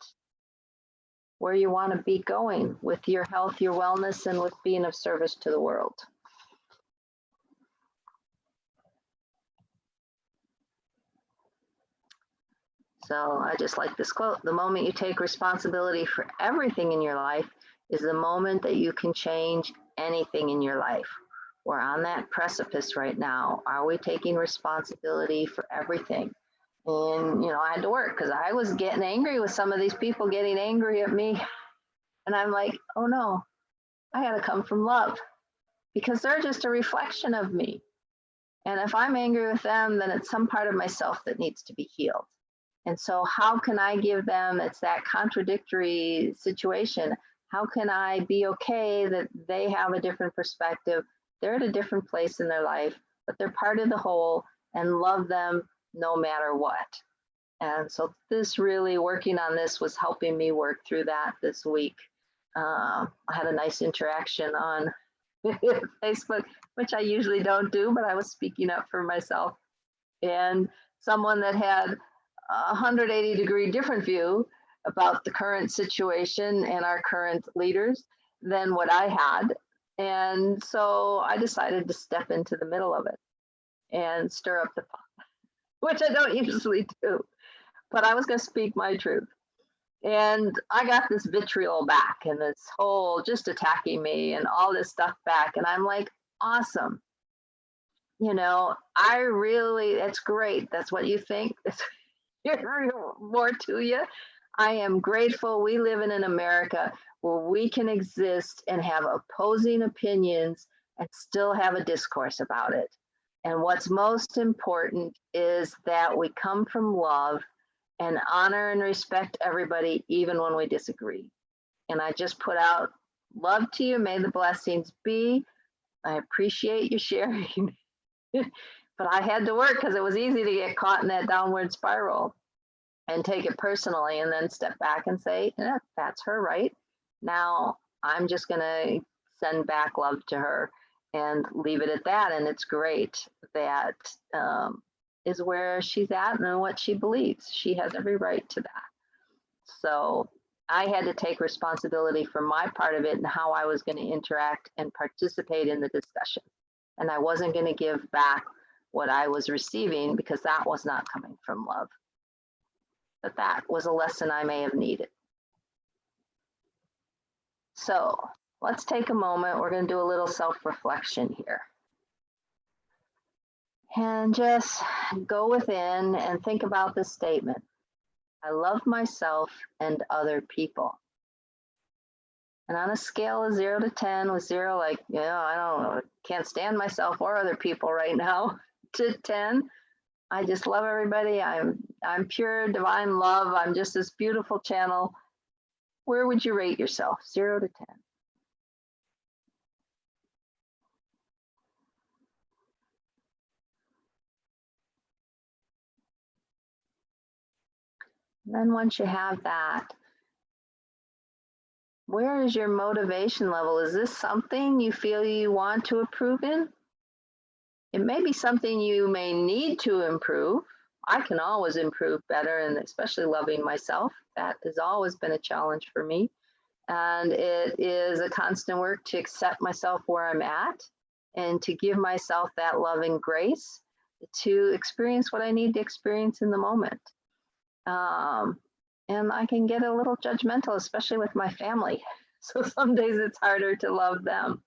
where you want to be going with your health, your wellness, and with being of service to the world. So I just like this quote: the moment you take responsibility for everything in your life is the moment that you can change anything in your life. We're on that precipice right now. Are we taking responsibility for everything? And, you know, I had to work because I was getting angry with some of these people getting angry at me. And I'm like, oh no, I got to come from love because they're just a reflection of me. And if I'm angry with them, then it's some part of myself that needs to be healed. And so how can I give them, it's that contradictory situation. How can I be okay that they have a different perspective? They're at a different place in their life, but they're part of the whole, and love them no matter what. And so this really, working on this was helping me work through that this week. I had a nice interaction on Facebook, which I usually don't do, but I was speaking up for myself. And someone that had a 180-degree different view about the current situation and our current leaders than what I had. And so I decided to step into the middle of it and stir up the pot, which I don't usually do, but I was going to speak my truth. And I got this vitriol back and this whole just attacking me and all this stuff back. And I'm like, awesome. You know, I really, that's great. That's what you think. More to you. I am grateful we live in an America where we can exist and have opposing opinions and still have a discourse about it. And what's most important is that we come from love and honor and respect everybody, even when we disagree. And I just put out love to you. May the blessings be. I appreciate you sharing. But I had to work because it was easy to get caught in that downward spiral and take it personally and then step back and say, yeah, that's her right. Now I'm just going to send back love to her and leave it at that. And it's great that is where she's at and what she believes. She has every right to that. So I had to take responsibility for my part of it and how I was going to interact and participate in the discussion. And I wasn't going to give back what I was receiving because that was not coming from love. But that was a lesson I may have needed. So let's take a moment. We're going to do a little self-reflection here. And just go within and think about this statement. I love myself and other people. And on a scale of 0 to 10, with 0 like, you know, I don't know, can't stand myself or other people right now, to 10, I just love everybody. I'm pure divine love. I'm just this beautiful channel. Where would you rate yourself? 0 to 10. And then once you have that, where is your motivation level? Is this something you feel you want to improve in? It may be something you may need to improve. I can always improve better, and especially loving myself. That has always been a challenge for me. And it is a constant work to accept myself where I'm at and to give myself that loving grace to experience what I need to experience in the moment. And I can get a little judgmental, especially with my family. So some days it's harder to love them.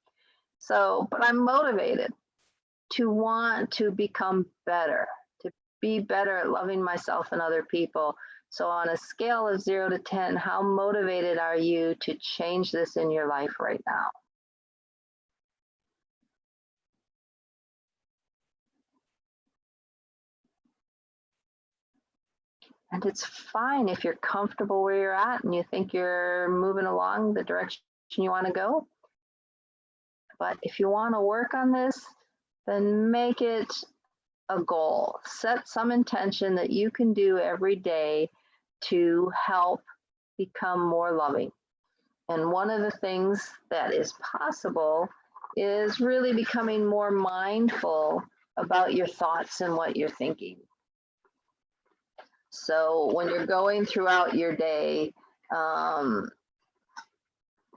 So, but I'm motivated to want to become better, to be better at loving myself and other people. So on a scale of 0 to 10, how motivated are you to change this in your life right now? And it's fine if you're comfortable where you're at and you think you're moving along the direction you want to go. But if you want to work on this, then make it a goal. Set some intention that you can do every day to help become more loving. And one of the things that is possible is really becoming more mindful about your thoughts and what you're thinking. So when you're going throughout your day,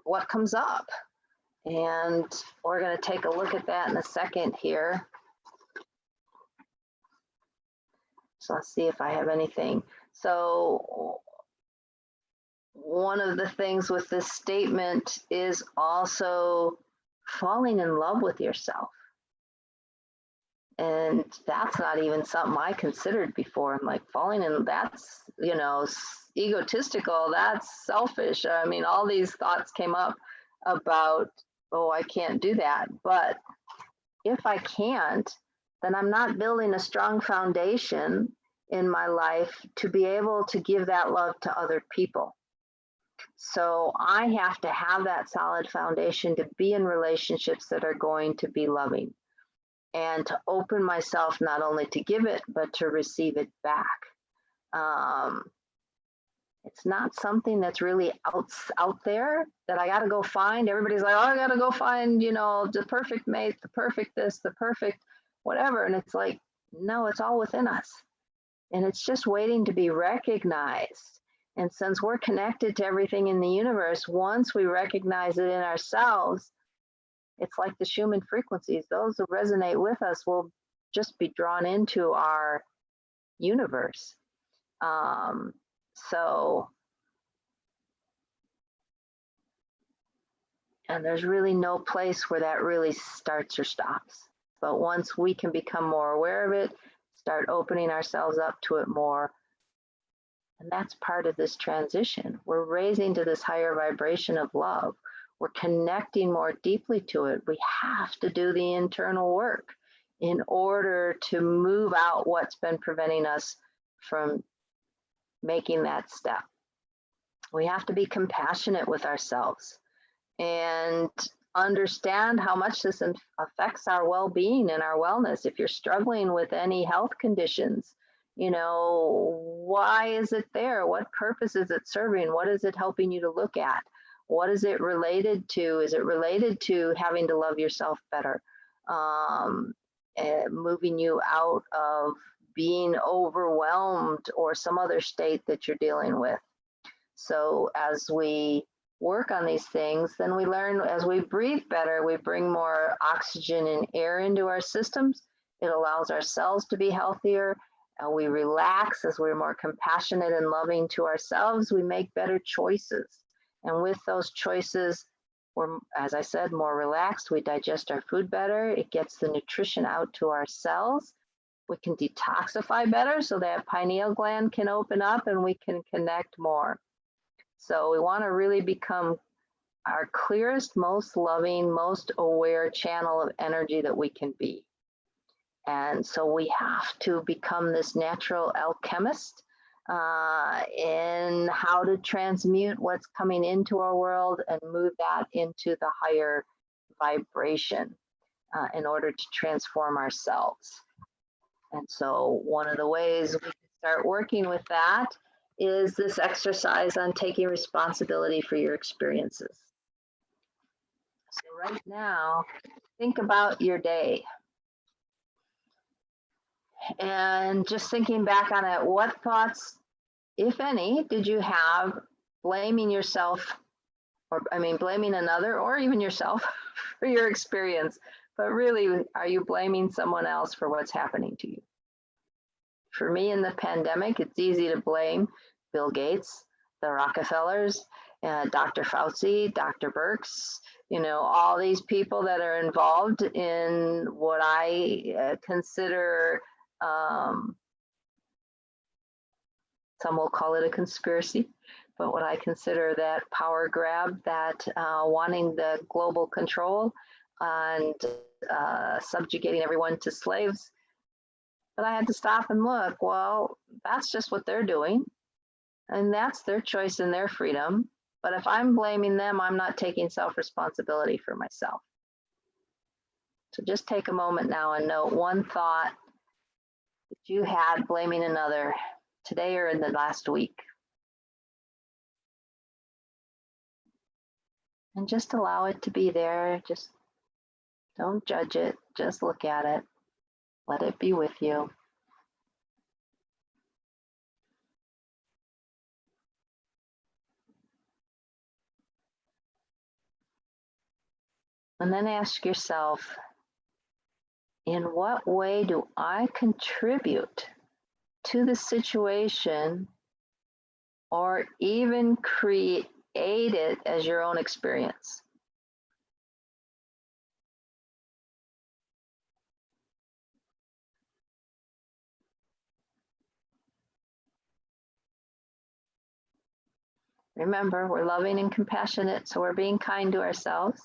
what comes up? And we're going to take a look at that in a second here. So let's see if I have anything. So one of the things with this statement is also falling in love with yourself. And that's not even something I considered before. I'm like, falling in, that's, you know, egotistical, that's selfish. I mean, all these thoughts came up about, oh, I can't do that. But if I can't, then I'm not building a strong foundation in my life to be able to give that love to other people. So I have to have that solid foundation to be in relationships that are going to be loving, and to open myself not only to give it, but to receive it back. It's not something that's really out there that I got to go find. Everybody's like, oh, I got to go find, you know, the perfect mate, the perfect this, the perfect whatever. And it's like, no, it's all within us. And it's just waiting to be recognized. And since we're connected to everything in the universe, once we recognize it in ourselves, it's like the Schumann frequencies. Those that resonate with us will just be drawn into our universe. And there's really no place where that really starts or stops. But once we can become more aware of it, start opening ourselves up to it more, and that's part of this transition. We're raising to this higher vibration of love. We're connecting more deeply to it. We have to do the internal work in order to move out what's been preventing us from making that step. We have to be compassionate with ourselves and understand how much this affects our well-being and our wellness. If you're struggling with any health conditions, you know, why is it there? What purpose is it serving? What is it helping you to look at? What is it related to? Is it related to having to love yourself better? Moving you out of being overwhelmed or some other state that you're dealing with. So as we work on these things, then we learn, as we breathe better, we bring more oxygen and air into our systems. It allows our cells to be healthier. And we relax as we're more compassionate and loving to ourselves. We make better choices. And with those choices, we're, as I said, more relaxed. We digest our food better. It gets the nutrition out to our cells. We can detoxify better so that pineal gland can open up and we can connect more. So we want to really become our clearest, most loving, most aware channel of energy that we can be. And so we have to become this natural alchemist in how to transmute what's coming into our world and move that into the higher vibration in order to transform ourselves. And so one of the ways we can start working with that is this exercise on taking responsibility for your experiences. So right now, think about your day. And just thinking back on it, what thoughts, if any, did you have blaming yourself, or I mean, blaming another or even yourself for your experience? But really, are you blaming someone else for what's happening to you? For me in the pandemic, it's easy to blame Bill Gates, the Rockefellers, Dr. Fauci, Dr. Birx, you know, all these people that are involved in what I consider, some will call it a conspiracy, but what I consider that power grab, that wanting the global control and subjugating everyone to slaves. But I had to stop and look. Well, that's just what they're doing. And that's their choice and their freedom. But if I'm blaming them, I'm not taking self-responsibility for myself. So just take a moment now and note one thought that you had blaming another today or in the last week. And just allow it to be there. Just don't judge it. Just look at it. Let it be with you. And then ask yourself, in what way do I contribute to the situation or even create it as your own experience? Remember, we're loving and compassionate, so we're being kind to ourselves.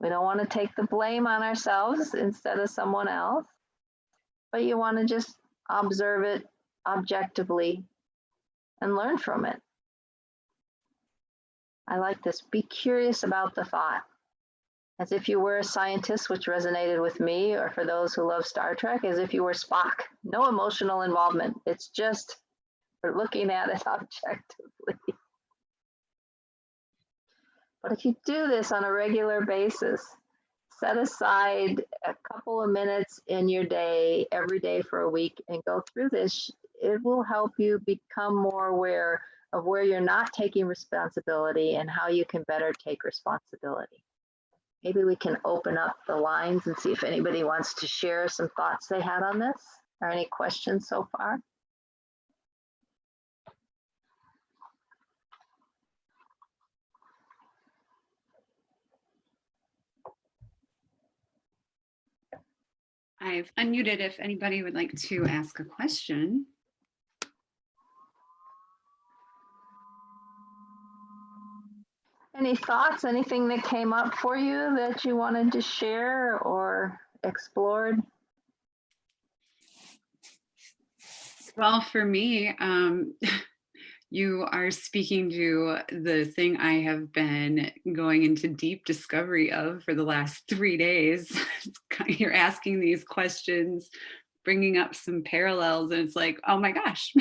We don't want to take the blame on ourselves instead of someone else, but you want to just observe it objectively and learn from it. I like this. Be curious about the thought. As if you were a scientist, which resonated with me, or for those who love Star Trek, as if you were Spock. No emotional involvement. It's just we're looking at it objectively. But if you do this on a regular basis, set aside a couple of minutes in your day, every day for a week, and go through this. It will help you become more aware of where you're not taking responsibility and how you can better take responsibility. Maybe we can open up the lines and see if anybody wants to share some thoughts they had on this or any questions so far. I've unmuted if anybody would like to ask a question. Any thoughts, anything that came up for you that you wanted to share or explored? Well, for me, you are speaking to the thing I have been going into deep discovery of for the last 3 days. You're asking these questions, bringing up some parallels, and it's like, oh my gosh,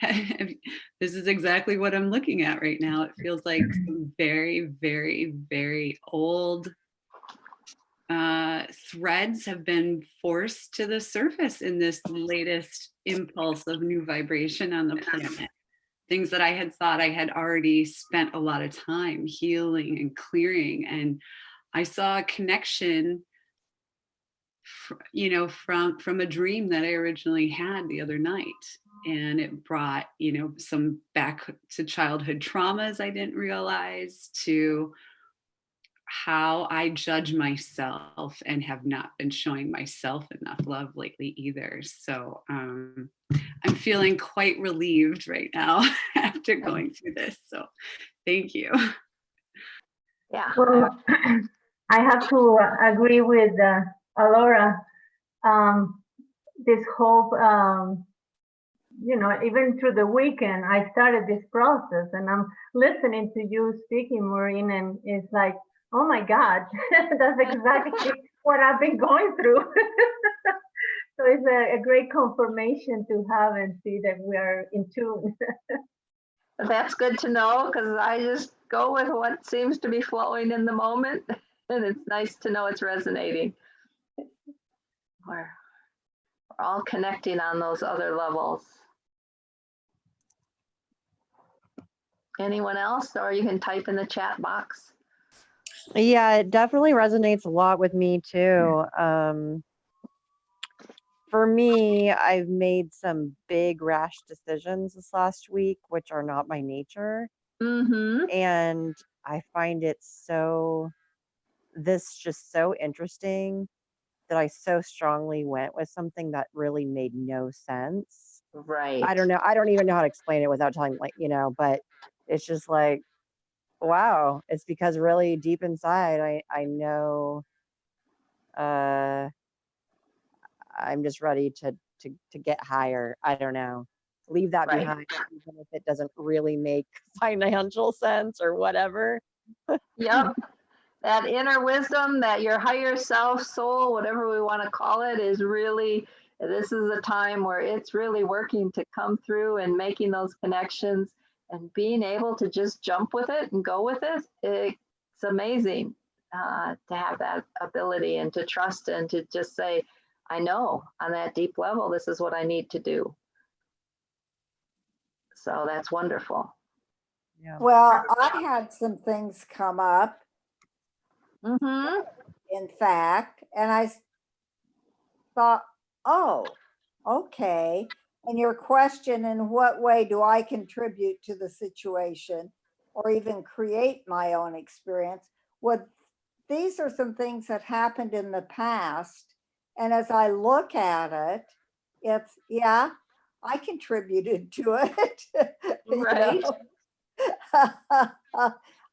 this is exactly what I'm looking at right now. It feels like some very, very, very old threads have been forced to the surface in this latest impulse of new vibration on the planet. Things that I had thought I had already spent a lot of time healing and clearing. And I saw a connection, from a dream that I originally had the other night. And it brought, some back to childhood traumas I didn't realize, to how I judge myself and have not been showing myself enough love lately either. So I'm feeling quite relieved right now after going through this. So thank you. Yeah. Well, I have to agree with Alora. This whole, even through the weekend, I started this process, and I'm listening to you speaking, Maureen, and it's like, oh my God, that's exactly what I've been going through. So it's a great confirmation to have and see that we are in tune. That's good to know, because I just go with what seems to be flowing in the moment. And it's nice to know it's resonating. We're all connecting on those other levels. Anyone else? Or you can type in the chat box. Yeah, it definitely resonates a lot with me too. For me, I've made some big rash decisions this last week, which are not my nature. Mm-hmm. And I find it just so interesting that I so strongly went with something that really made no sense. Right. I don't know. I don't even know how to explain it without telling, but it's just like, wow. It's because really deep inside, I know, I'm just ready to get higher. I don't know. Leave that Right. behind, even if it doesn't really make financial sense or whatever. Yep. That inner wisdom, that your higher self, soul, whatever we want to call it, is really, this is a time where it's really working to come through and making those connections and being able to just jump with it and go with it. It's amazing to have that ability and to trust and to just say, I know on that deep level, this is what I need to do. So that's wonderful. Yeah. Well, I had some things come up, Mm-hmm. in fact, and I thought, oh, okay. And your question, in what way do I contribute to the situation or even create my own experience? Well, these are some things that happened in the past. And as I look at it, it's, yeah, I contributed to it. you Right. know.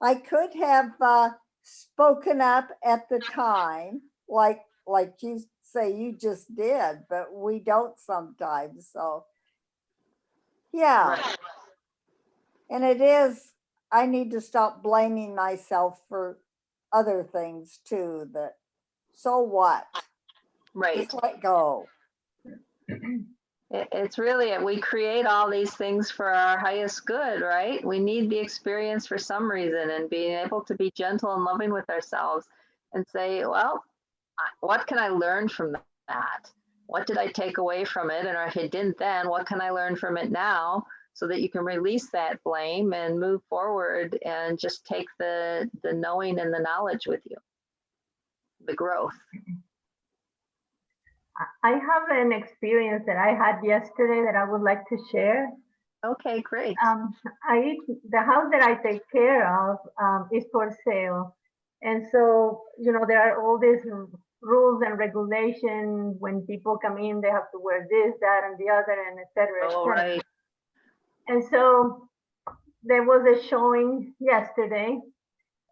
I could have spoken up at the time, like you say you just did, but we don't sometimes. So yeah, Right. and it is. I need to stop blaming myself for other things too. That so what? Right. Just let go. It's really, we create all these things for our highest good, right? We need the experience for some reason, and being able to be gentle and loving with ourselves and say, well, what can I learn from that? What did I take away from it? And if it didn't then, what can I learn from it now? So that you can release that blame and move forward and just take the knowing and the knowledge with you, the growth. I have an experience that I had yesterday that I would like to share. Okay, great. The house that I take care of is for sale. And so, there are all these rules and regulations. When people come in, they have to wear this, that, and the other, and et cetera, et Oh, cetera. right. And so there was a showing yesterday,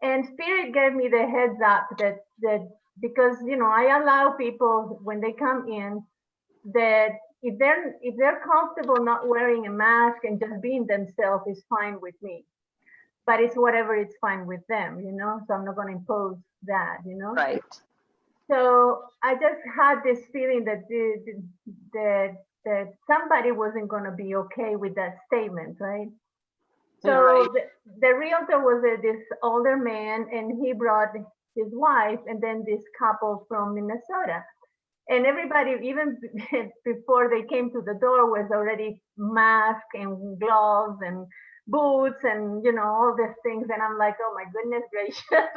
and Spirit gave me the heads up that because I allow people when they come in that if they're comfortable not wearing a mask and just being themselves is fine with me, but it's whatever it's fine with them, so I'm not going to impose that, Right. So I just had this feeling that that somebody wasn't going to be okay with that statement, right? So Right. the realtor was this older man, and he brought his wife and then this couple from Minnesota. And everybody, even before they came to the door, was already masked and gloves and boots and, all these things. And I'm like, oh my goodness gracious,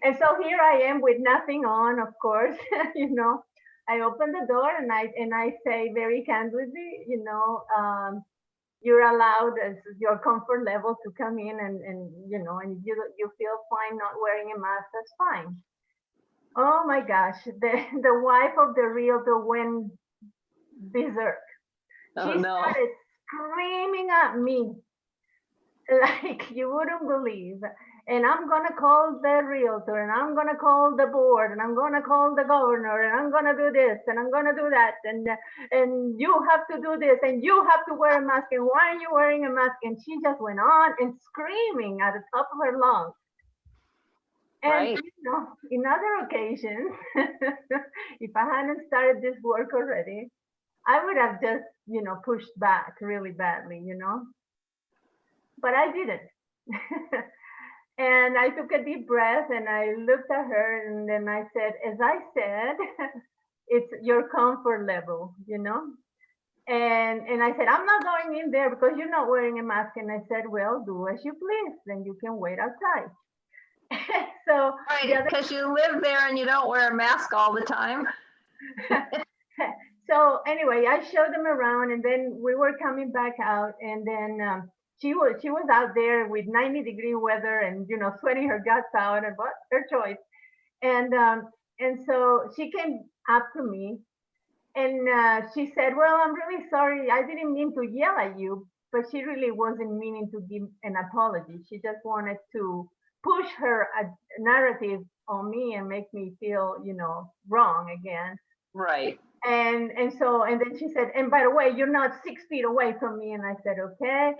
And so here I am with nothing on, of course, I open the door and I say very candidly, you're allowed as your comfort level to come in and and you feel fine not wearing a mask, that's fine. Oh my gosh, the wife of the realtor went berserk. Oh, She no. started screaming at me like you wouldn't believe. And I'm going to call the realtor, and I'm going to call the board, and I'm going to call the governor, and I'm going to do this, and I'm going to do that. And you have to do this, and you have to wear a mask. And why are you wearing a mask? And she just went on and screaming at the top of her lungs. And, Right. in other occasions, if I hadn't started this work already, I would have just, pushed back really badly, but I didn't. And I took a deep breath and I looked at her and then I said, as I said, it's your comfort level, And I said, I'm not going in there because you're not wearing a mask. And I said, well, do as you please. Then you can wait outside. So Right, because you live there and you don't wear a mask all the time. So anyway, I showed them around, and then we were coming back out, and then she was out there with 90-degree weather and sweating her guts out, and what her choice. And so she came up to me, and she said, "Well, I'm really sorry. I didn't mean to yell at you," but she really wasn't meaning to give an apology. She just wanted to push her narrative on me and make me feel, wrong again. Right. And then she said, and by the way, you're not 6 feet away from me. And I said, okay.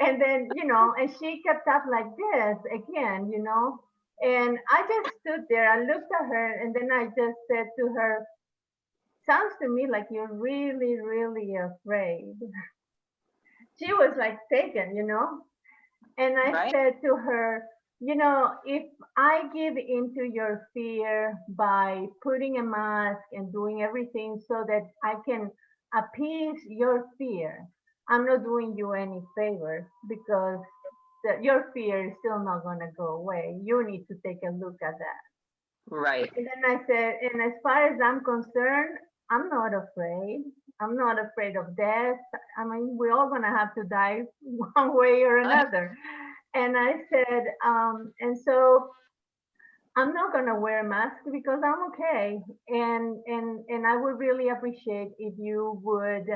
And then, and she kept up like this again, and I just stood there. I looked at her, and then I just said to her, sounds to me like you're really, really afraid. She was like taken, and I Right. said to her, if I give into your fear by putting a mask and doing everything so that I can appease your fear, I'm not doing you any favors, because your fear is still not going to go away. You need to take a look at that. Right. And then I said, and as far as I'm concerned, I'm not afraid. I'm not afraid of death. I mean, we're all going to have to die one way or another. And I said, and so I'm not going to wear a mask because I'm okay. And I would really appreciate if you would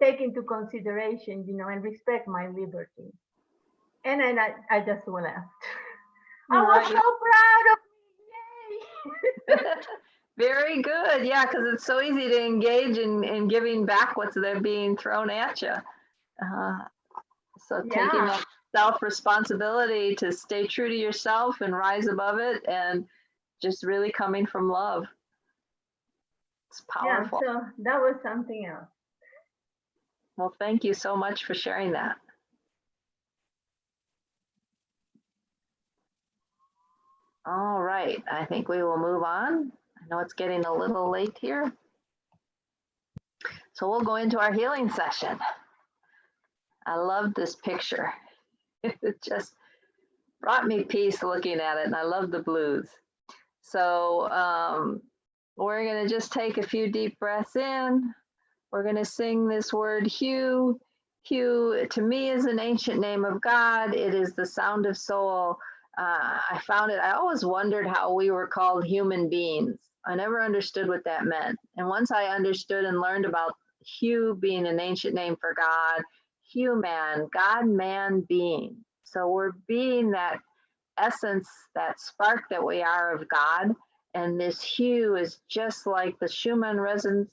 take into consideration, and respect my liberty. And then I just left. I was so proud of me. Yay! Very good. Yeah, because it's so easy to engage in giving back what's they're being thrown at you. So taking Yeah. that self-responsibility to stay true to yourself and rise above it, and just really coming from love. It's powerful. Yeah, so that was something else. Well, thank you so much for sharing that. All right, I think we will move on. I know it's getting a little late here. So we'll go into our healing session. I love this picture. It just brought me peace looking at it, and I love the blues. So we're going to just take a few deep breaths in. We're going to sing this word, Hue. Hue, to me, is an ancient name of God. It is the sound of soul. I found it, I always wondered how we were called human beings. I never understood what that meant. And once I understood and learned about Hue being an ancient name for God, human, God, man, being. So we're being that essence, that spark that we are of God. And this hue is just like the Schumann resonates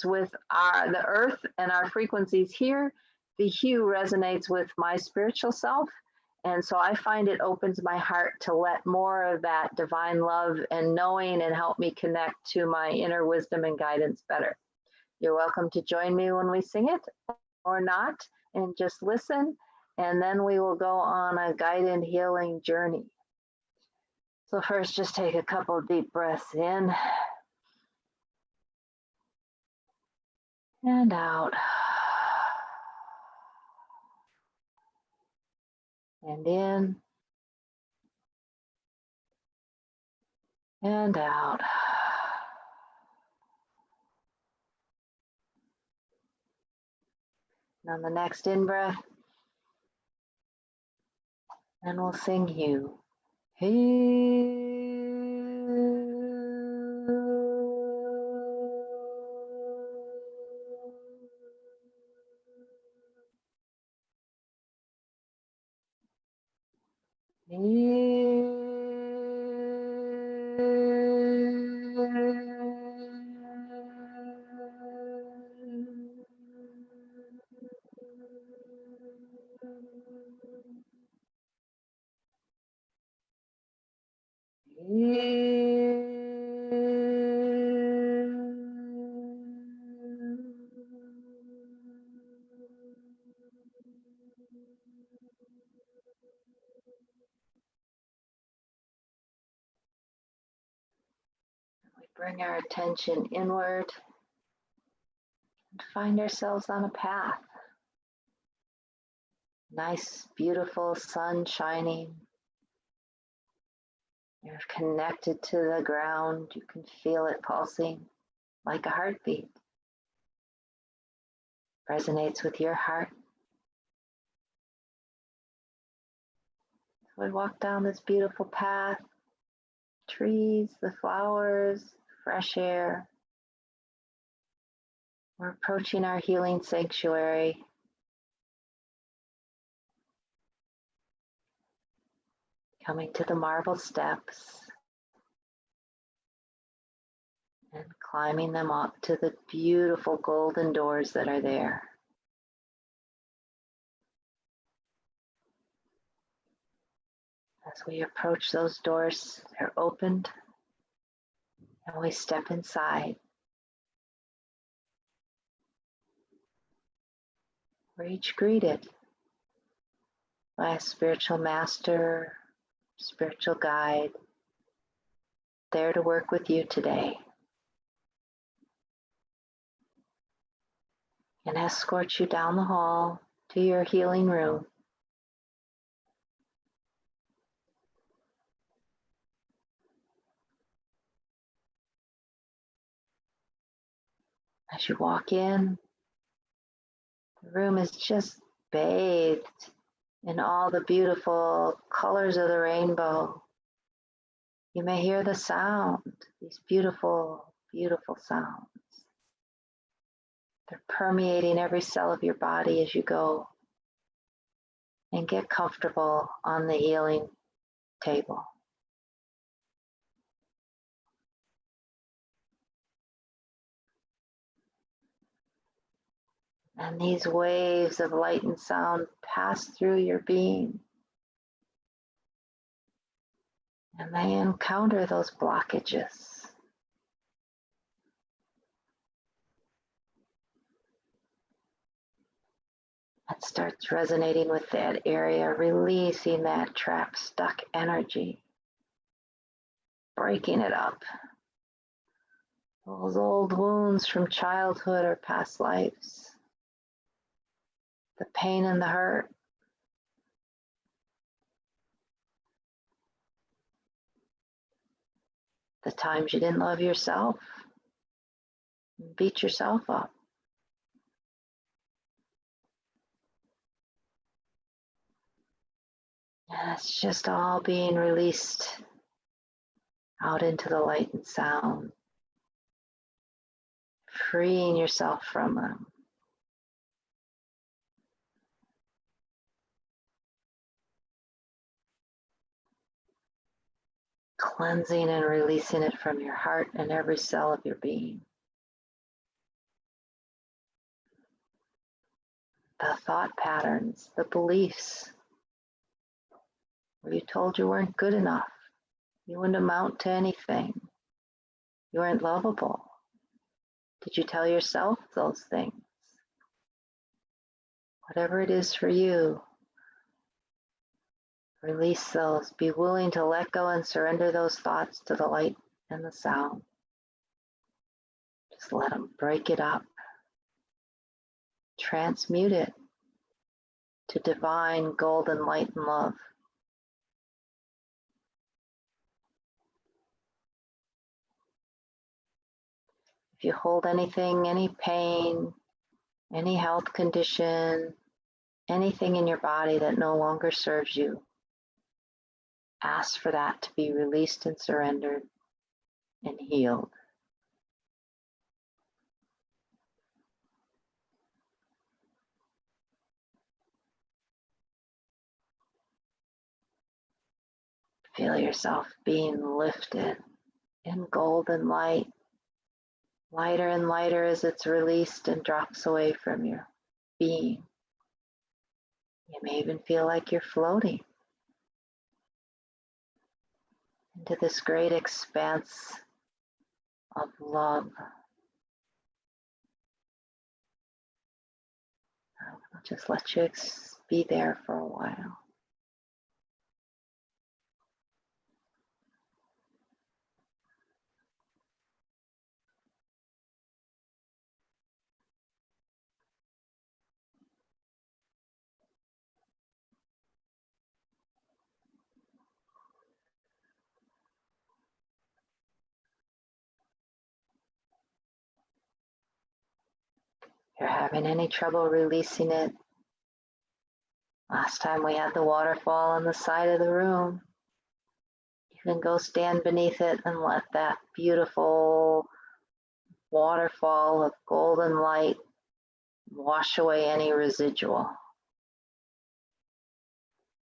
with the earth and our frequencies here. The hue resonates with my spiritual self. And so I find it opens my heart to let more of that divine love and knowing and help me connect to my inner wisdom and guidance better. You're welcome to join me when we sing it or not, and just listen. And then we will go on a guided healing journey. So first, just take a couple deep breaths in and out. And in and out. And on the next in-breath, and we'll sing Hue. We bring our attention inward and find ourselves on a path. Nice, beautiful sun shining. You're connected to the ground. You can feel it pulsing like a heartbeat. Resonates with your heart. So we walk down this beautiful path. Trees, the flowers, fresh air. We're approaching our healing sanctuary. Coming to the marble steps. climbing them up to the beautiful golden doors that are there. As we approach those doors, they're opened, and we step inside. We're each greeted by a spiritual master, spiritual guide, there to work with you today and escort you down the hall to your healing room. As you walk in, the room is just bathed in all the beautiful colors of the rainbow. You may hear the sound, these beautiful, beautiful sounds. They're permeating every cell of your body as you go. And get comfortable on the healing table. And these waves of light and sound pass through your being. And they encounter those blockages. It starts resonating with that area, releasing that trapped, stuck energy, breaking it up. Those old wounds from childhood or past lives, the pain and the hurt, the times you didn't love yourself, beat yourself up. And it's just all being released out into the light and sound, freeing yourself from them. Cleansing and releasing it from your heart and every cell of your being. The thought patterns, the beliefs, where you told you weren't good enough, you wouldn't amount to anything, you weren't lovable. Did you tell yourself those things? Whatever it is for you, release those. Be willing to let go and surrender those thoughts to the light and the sound. Just let them break it up. Transmute it to divine golden light and love. If you hold anything, any pain, any health condition, anything in your body that no longer serves you, ask for that to be released and surrendered and healed. Feel yourself being lifted in golden light, lighter and lighter as it's released and drops away from your being. You may even feel like you're floating into this great expanse of love. I'll just let you be there for a while. If you're having any trouble releasing it, last time we had the waterfall on the side of the room. You can go stand beneath it and let that beautiful waterfall of golden light wash away any residual.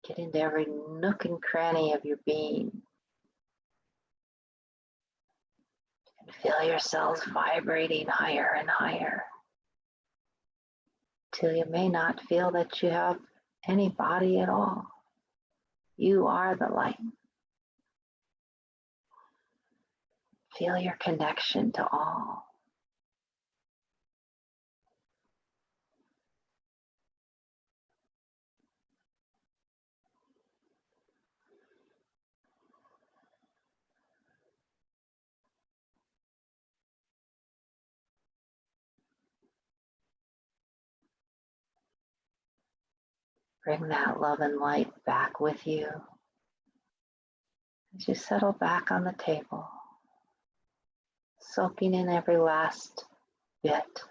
Get into every nook and cranny of your being. And Feel your cells vibrating higher and higher till you may not feel that you have any body at all. You are the light. Feel your connection to all. Bring that love and light back with you as you settle back on the table, soaking in every last bit.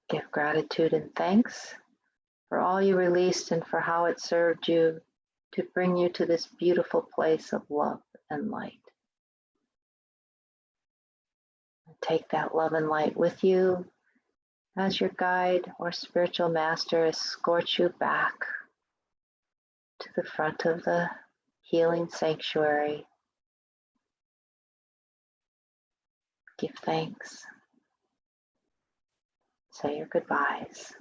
Give gratitude and thanks for all you released and for how it served you to bring you to this beautiful place of love and light. Take that love and light with you as your guide or spiritual master escorts you back to the front of the healing sanctuary. Give thanks. Say your goodbyes.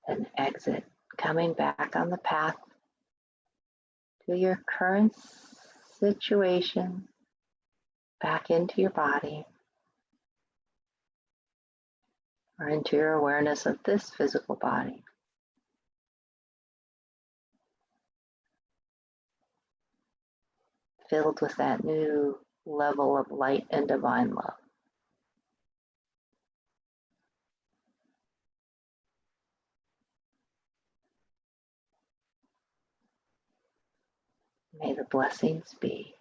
And exit, coming back on the path to your current situation, back into your body, or into your awareness of this physical body. Filled with that new level of light and divine love. May the blessings be.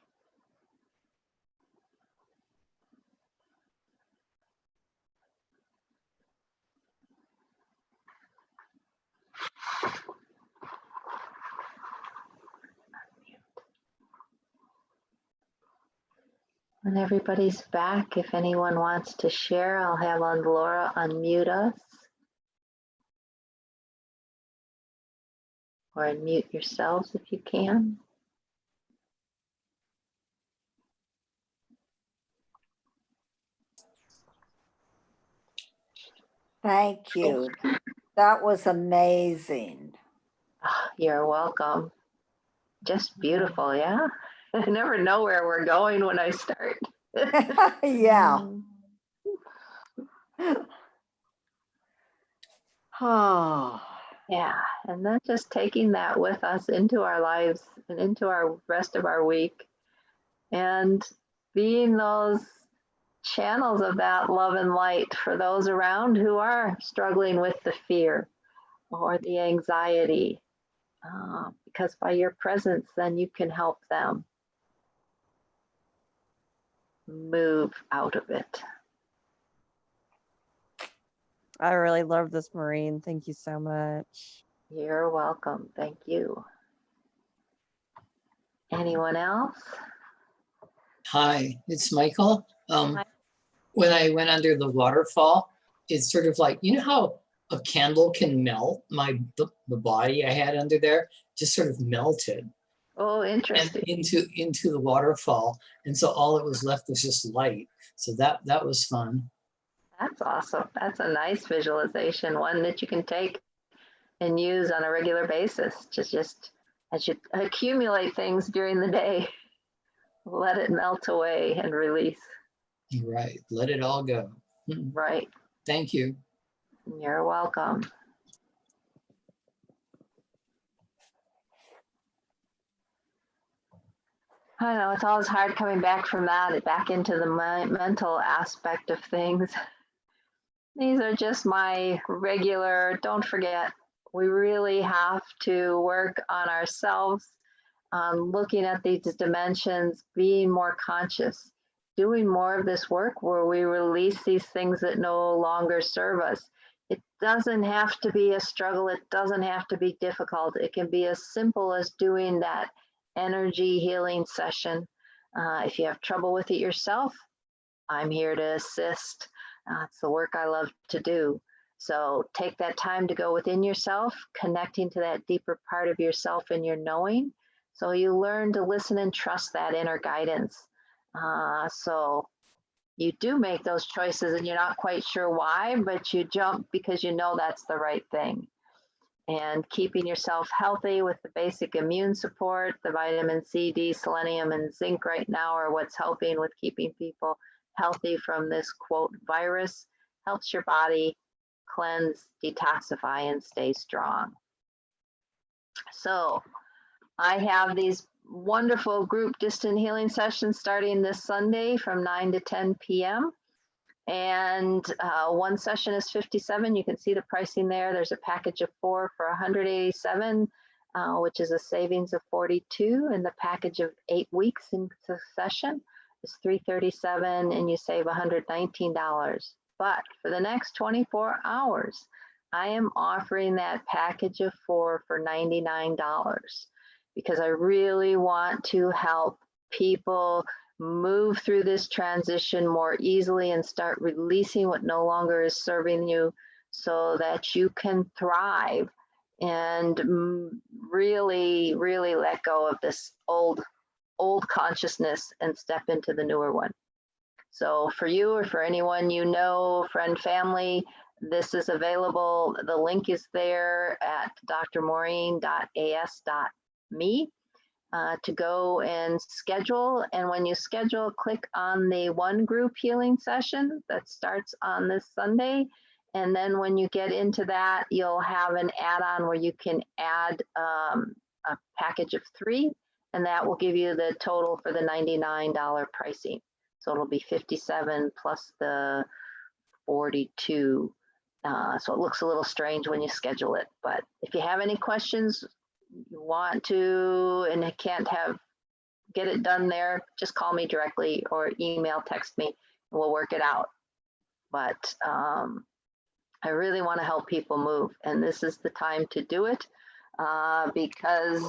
When everybody's back, if anyone wants to share, I'll have Laura unmute us. Or unmute yourselves if you can. Thank you. That was amazing. You're welcome. Just beautiful, yeah? I never know where we're going when I start. Yeah. Oh, Yeah, and then just taking that with us into our lives and into our rest of our week and being those channels of that love and light for those around who are struggling with the fear or the anxiety. Because by your presence, then you can help them move out of it. I really love this, Maureen. Thank you so much. You're welcome. Thank you. Anyone else? Hi, it's Michael. When I went under the waterfall, it's sort of like, you know how a candle can melt? The body I had under there just sort of melted Oh, and interesting. into the waterfall. And so all that was left was just light. So that was fun. That's awesome. That's a nice visualization, one that you can take and use on a regular basis. Just as you accumulate things during the day, let it melt away and release. Right. Let it all go. Right. Thank you. You're welcome. I know it's always hard coming back from that, back into the mental aspect of things. These are just my regular, don't forget, we really have to work on ourselves, looking at these dimensions, being more conscious, doing more of this work where we release these things that no longer serve us. It doesn't have to be a struggle. It doesn't have to be difficult. It can be as simple as doing that energy healing session If you have trouble with it yourself, I'm here to assist. It's the work I love to do. So take that time to go within yourself, connecting to that deeper part of yourself and your knowing. So you learn to listen and trust that inner guidance. So you do make those choices and you're not quite sure why, but you jump because you know that's the right thing. And keeping yourself healthy with the basic immune support, the vitamin C, D, selenium, and zinc right now are what's helping with keeping people healthy from this quote virus, helps your body cleanse, detoxify, and stay strong. So I have these wonderful group distant healing sessions starting this Sunday from 9 to 10 p.m. And one session is $57. You can see the pricing there. There's a package of 4 for $187, which is a savings of $42. And the package of 8 weeks in succession is $337, and you save $119. But for the next 24 hours, I am offering that package of 4 for $99 because I really want to help people move through this transition more easily and start releasing what no longer is serving you so that you can thrive and really, really let go of this old consciousness and step into the newer one. So for you or for anyone you know, friend, family, this is available. The link is there at drmaureen.as.me to go and schedule. And when you schedule, click on the one group healing session that starts on this Sunday. And then when you get into that, you'll have an add-on where you can add a package of 3, and that will give you the total for the $99 pricing. So it'll be $57 plus the $42. So it looks a little strange when you schedule it. But if you have any questions, you want to and can't get it done there, just call me directly or email, text me, and we'll work it out. But I really want to help people move, and this is the time to do it because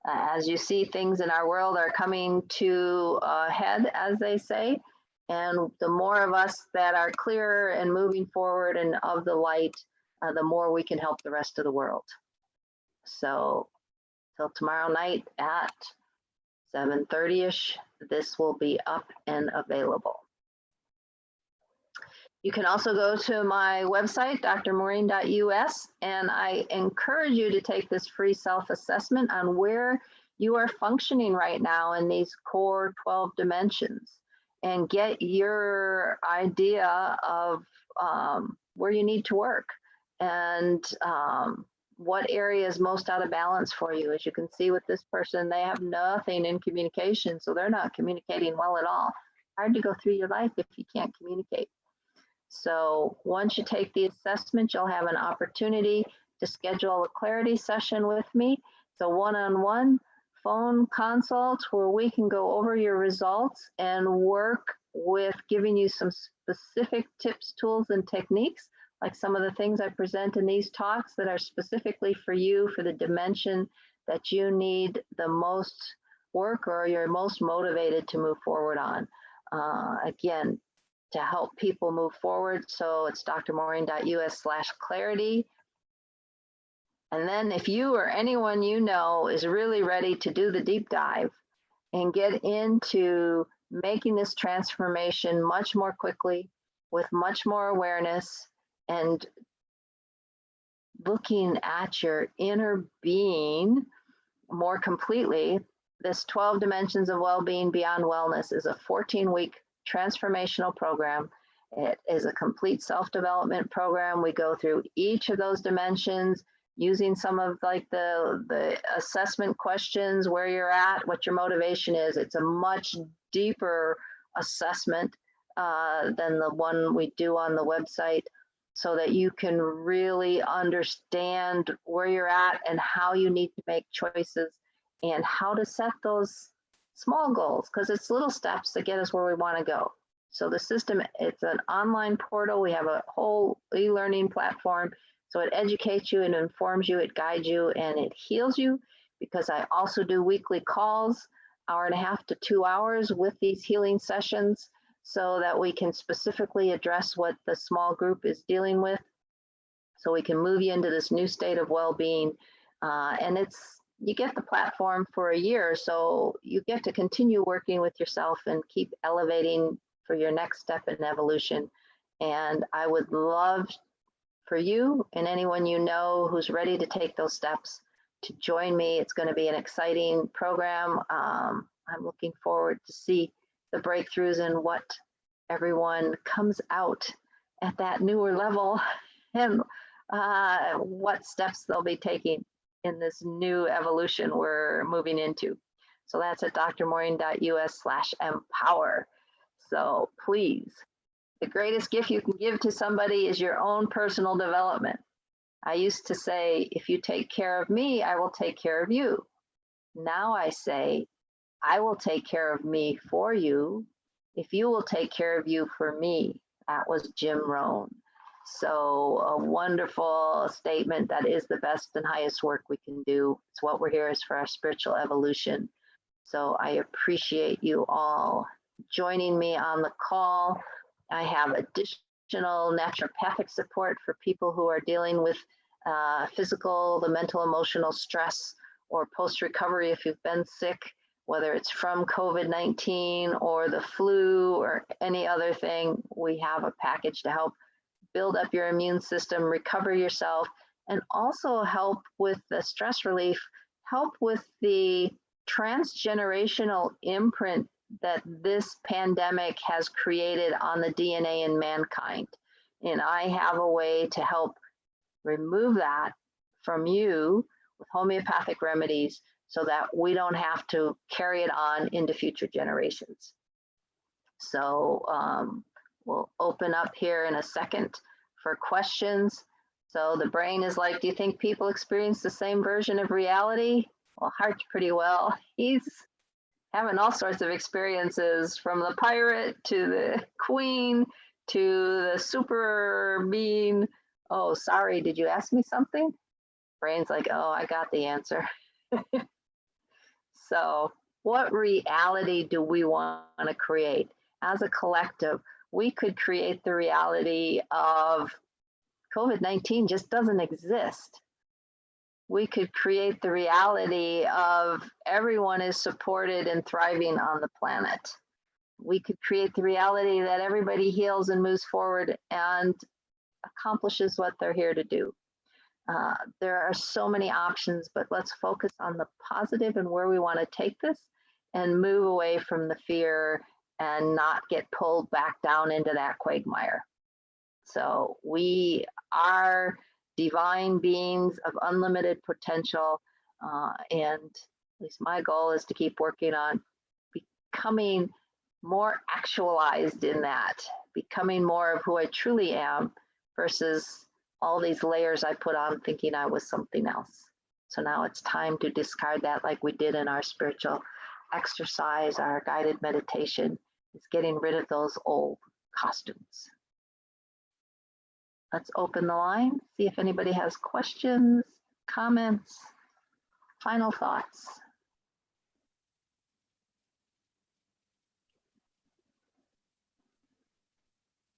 as you see, things in our world are coming to a head, as they say, and the more of us that are clearer and moving forward and of the light, the more we can help the rest of the world. So till tomorrow night at 7:30ish, this will be up and available. You can also go to my website, drmaureen.us, and I encourage you to take this free self-assessment on where you are functioning right now in these core 12 dimensions and get your idea of where you need to work and what area is most out of balance for you. As you can see with this person, they have nothing in communication, so they're not communicating well at all. Hard to go through your life if you can't communicate. So once you take the assessment, you'll have an opportunity to schedule a clarity session with me. It's a one-on-one phone consult where we can go over your results and work with giving you some specific tips, tools, and techniques, like some of the things I present in these talks that are specifically for you, for the dimension that you need the most work or you're most motivated to move forward on. Again, to help people move forward. So it's drmaureen.us/clarity. And then if you or anyone you know is really ready to do the deep dive and get into making this transformation much more quickly with much more awareness and looking at your inner being more completely, this 12 Dimensions of Wellbeing Beyond Wellness is a 14-week transformational program. It is a complete self-development program. We go through each of those dimensions using some of like the assessment questions, where you're at, what your motivation is. It's a much deeper assessment than the one we do on the website, so that you can really understand where you're at and how you need to make choices and how to set those small goals, because it's little steps that get us where we want to go. So the system, it's an online portal. We have a whole e-learning platform. So it educates you and informs you, it guides you, and it heals you, because I also do weekly calls hour and a half to 2 hours with these healing sessions so that we can specifically address what the small group is dealing with, so we can move you into this new state of well-being. And you get the platform for a year, so you get to continue working with yourself and keep elevating for your next step in evolution. And I would love for you and anyone you know who's ready to take those steps to join me. It's going to be an exciting program. I'm looking forward to see the breakthroughs and what everyone comes out at that newer level, and what steps they'll be taking in this new evolution we're moving into. So that's at drmaureen.us/empower. So please, the greatest gift you can give to somebody is your own personal development. I used to say, if you take care of me, I will take care of you. Now I say, I will take care of me for you if you will take care of you for me. That was Jim Rohn. So a wonderful statement. That is the best and highest work we can do. It's what we're here is for our spiritual evolution. So I appreciate you all joining me on the call. I have additional naturopathic support for people who are dealing with physical, the mental, emotional stress, or post-recovery if you've been sick, whether it's from COVID-19 or the flu or any other thing. We have a package to help build up your immune system, recover yourself, and also help with the stress relief, help with the transgenerational imprint that this pandemic has created on the DNA in mankind. And I have a way to help remove that from you with homeopathic remedies so that we don't have to carry it on into future generations. So we'll open up here in a second for questions. So the brain is like, do you think people experience the same version of reality? Well, Hart's pretty well. He's having all sorts of experiences, from the pirate to the queen to the super being. Oh, sorry, did you ask me something? Brain's like, oh, I got the answer. So what reality do we want to create? As a collective, we could create the reality of COVID-19 just doesn't exist. We could create the reality of everyone is supported and thriving on the planet. We could create the reality that everybody heals and moves forward and accomplishes what they're here to do. There are so many options, but let's focus on the positive and where we want to take this and move away from the fear and not get pulled back down into that quagmire. So we are divine beings of unlimited potential, and at least my goal is to keep working on becoming more actualized in that, becoming more of who I truly am versus all these layers I put on thinking I was something else. So now it's time to discard that, like we did in our spiritual exercise, our guided meditation. It's getting rid of those old costumes. Let's open the line, see if anybody has questions, comments, final thoughts.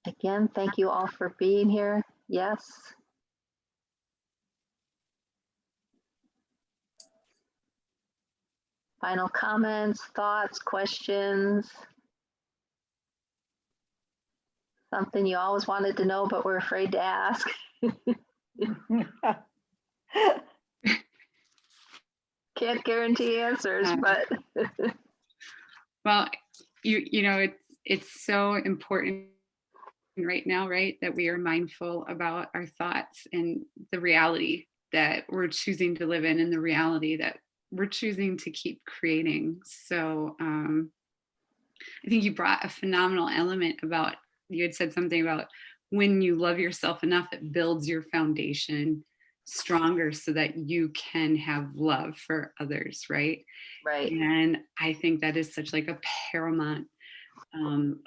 Again, thank you all for being here. Yes. Final comments, thoughts, questions. Something you always wanted to know, but were afraid to ask. Can't guarantee answers, but. Well, you know, it's so important right now, right, that we are mindful about our thoughts and the reality that we're choosing to live in and the reality that we're choosing to keep creating. So I think you brought a phenomenal element about, you had said something about when you love yourself enough, it builds your foundation stronger so that you can have love for others, right? Right. And I think that is such like a paramount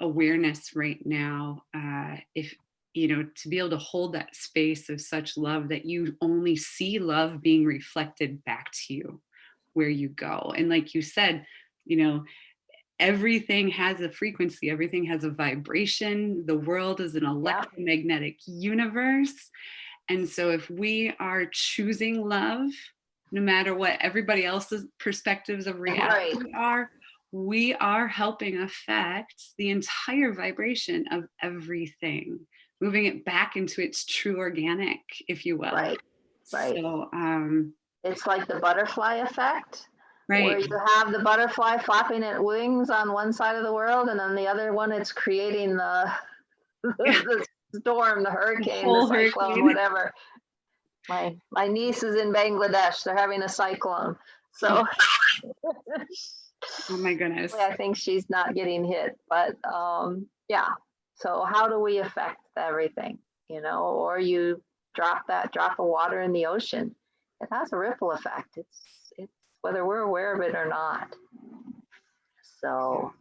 awareness right now. If, you know, to be able to hold that space of such love that you only see love being reflected back to you where you go. And like you said, Everything has a frequency, everything has a vibration. The world is an electromagnetic universe. And so if we are choosing love, no matter what everybody else's perspectives of reality are, we are helping affect the entire vibration of everything, moving it back into its true organic, if you will. Right. So it's like the butterfly effect, where right. you have the butterfly flapping its wings on one side of the world, and on the other one, it's creating the storm, the hurricane, the cyclone, whatever. My niece is in Bangladesh. They're having a cyclone. So oh my goodness. I think she's not getting hit, but yeah. So how do we affect everything, or you drop of water in the ocean, it has a ripple effect. It's whether we're aware of it or not. So,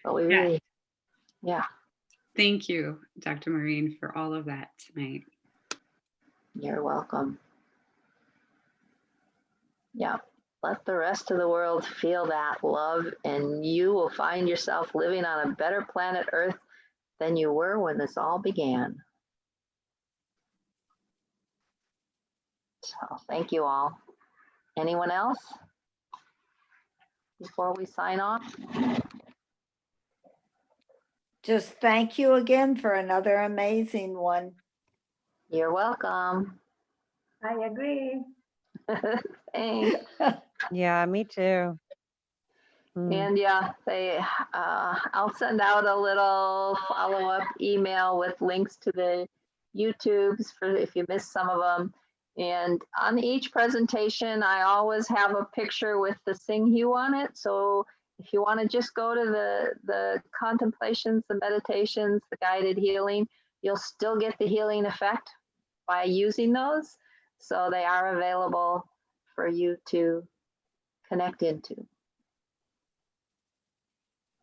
but we really, yeah. Thank you, Dr. Maureen, for all of that tonight. You're welcome. Yeah. Let the rest of the world feel that love, and you will find yourself living on a better planet Earth than you were when this all began. So thank you all. Anyone else before we sign off? Just thank you again for another amazing one. You're welcome. I agree. Thanks. Yeah, me too. And yeah, I'll send out a little follow-up email with links to the YouTubes for if you missed some of them. And on each presentation, I always have a picture with the Sing Hue on it. So if you want to just go to the contemplations, the meditations, the guided healing, you'll still get the healing effect by using those. So they are available for you to connect into.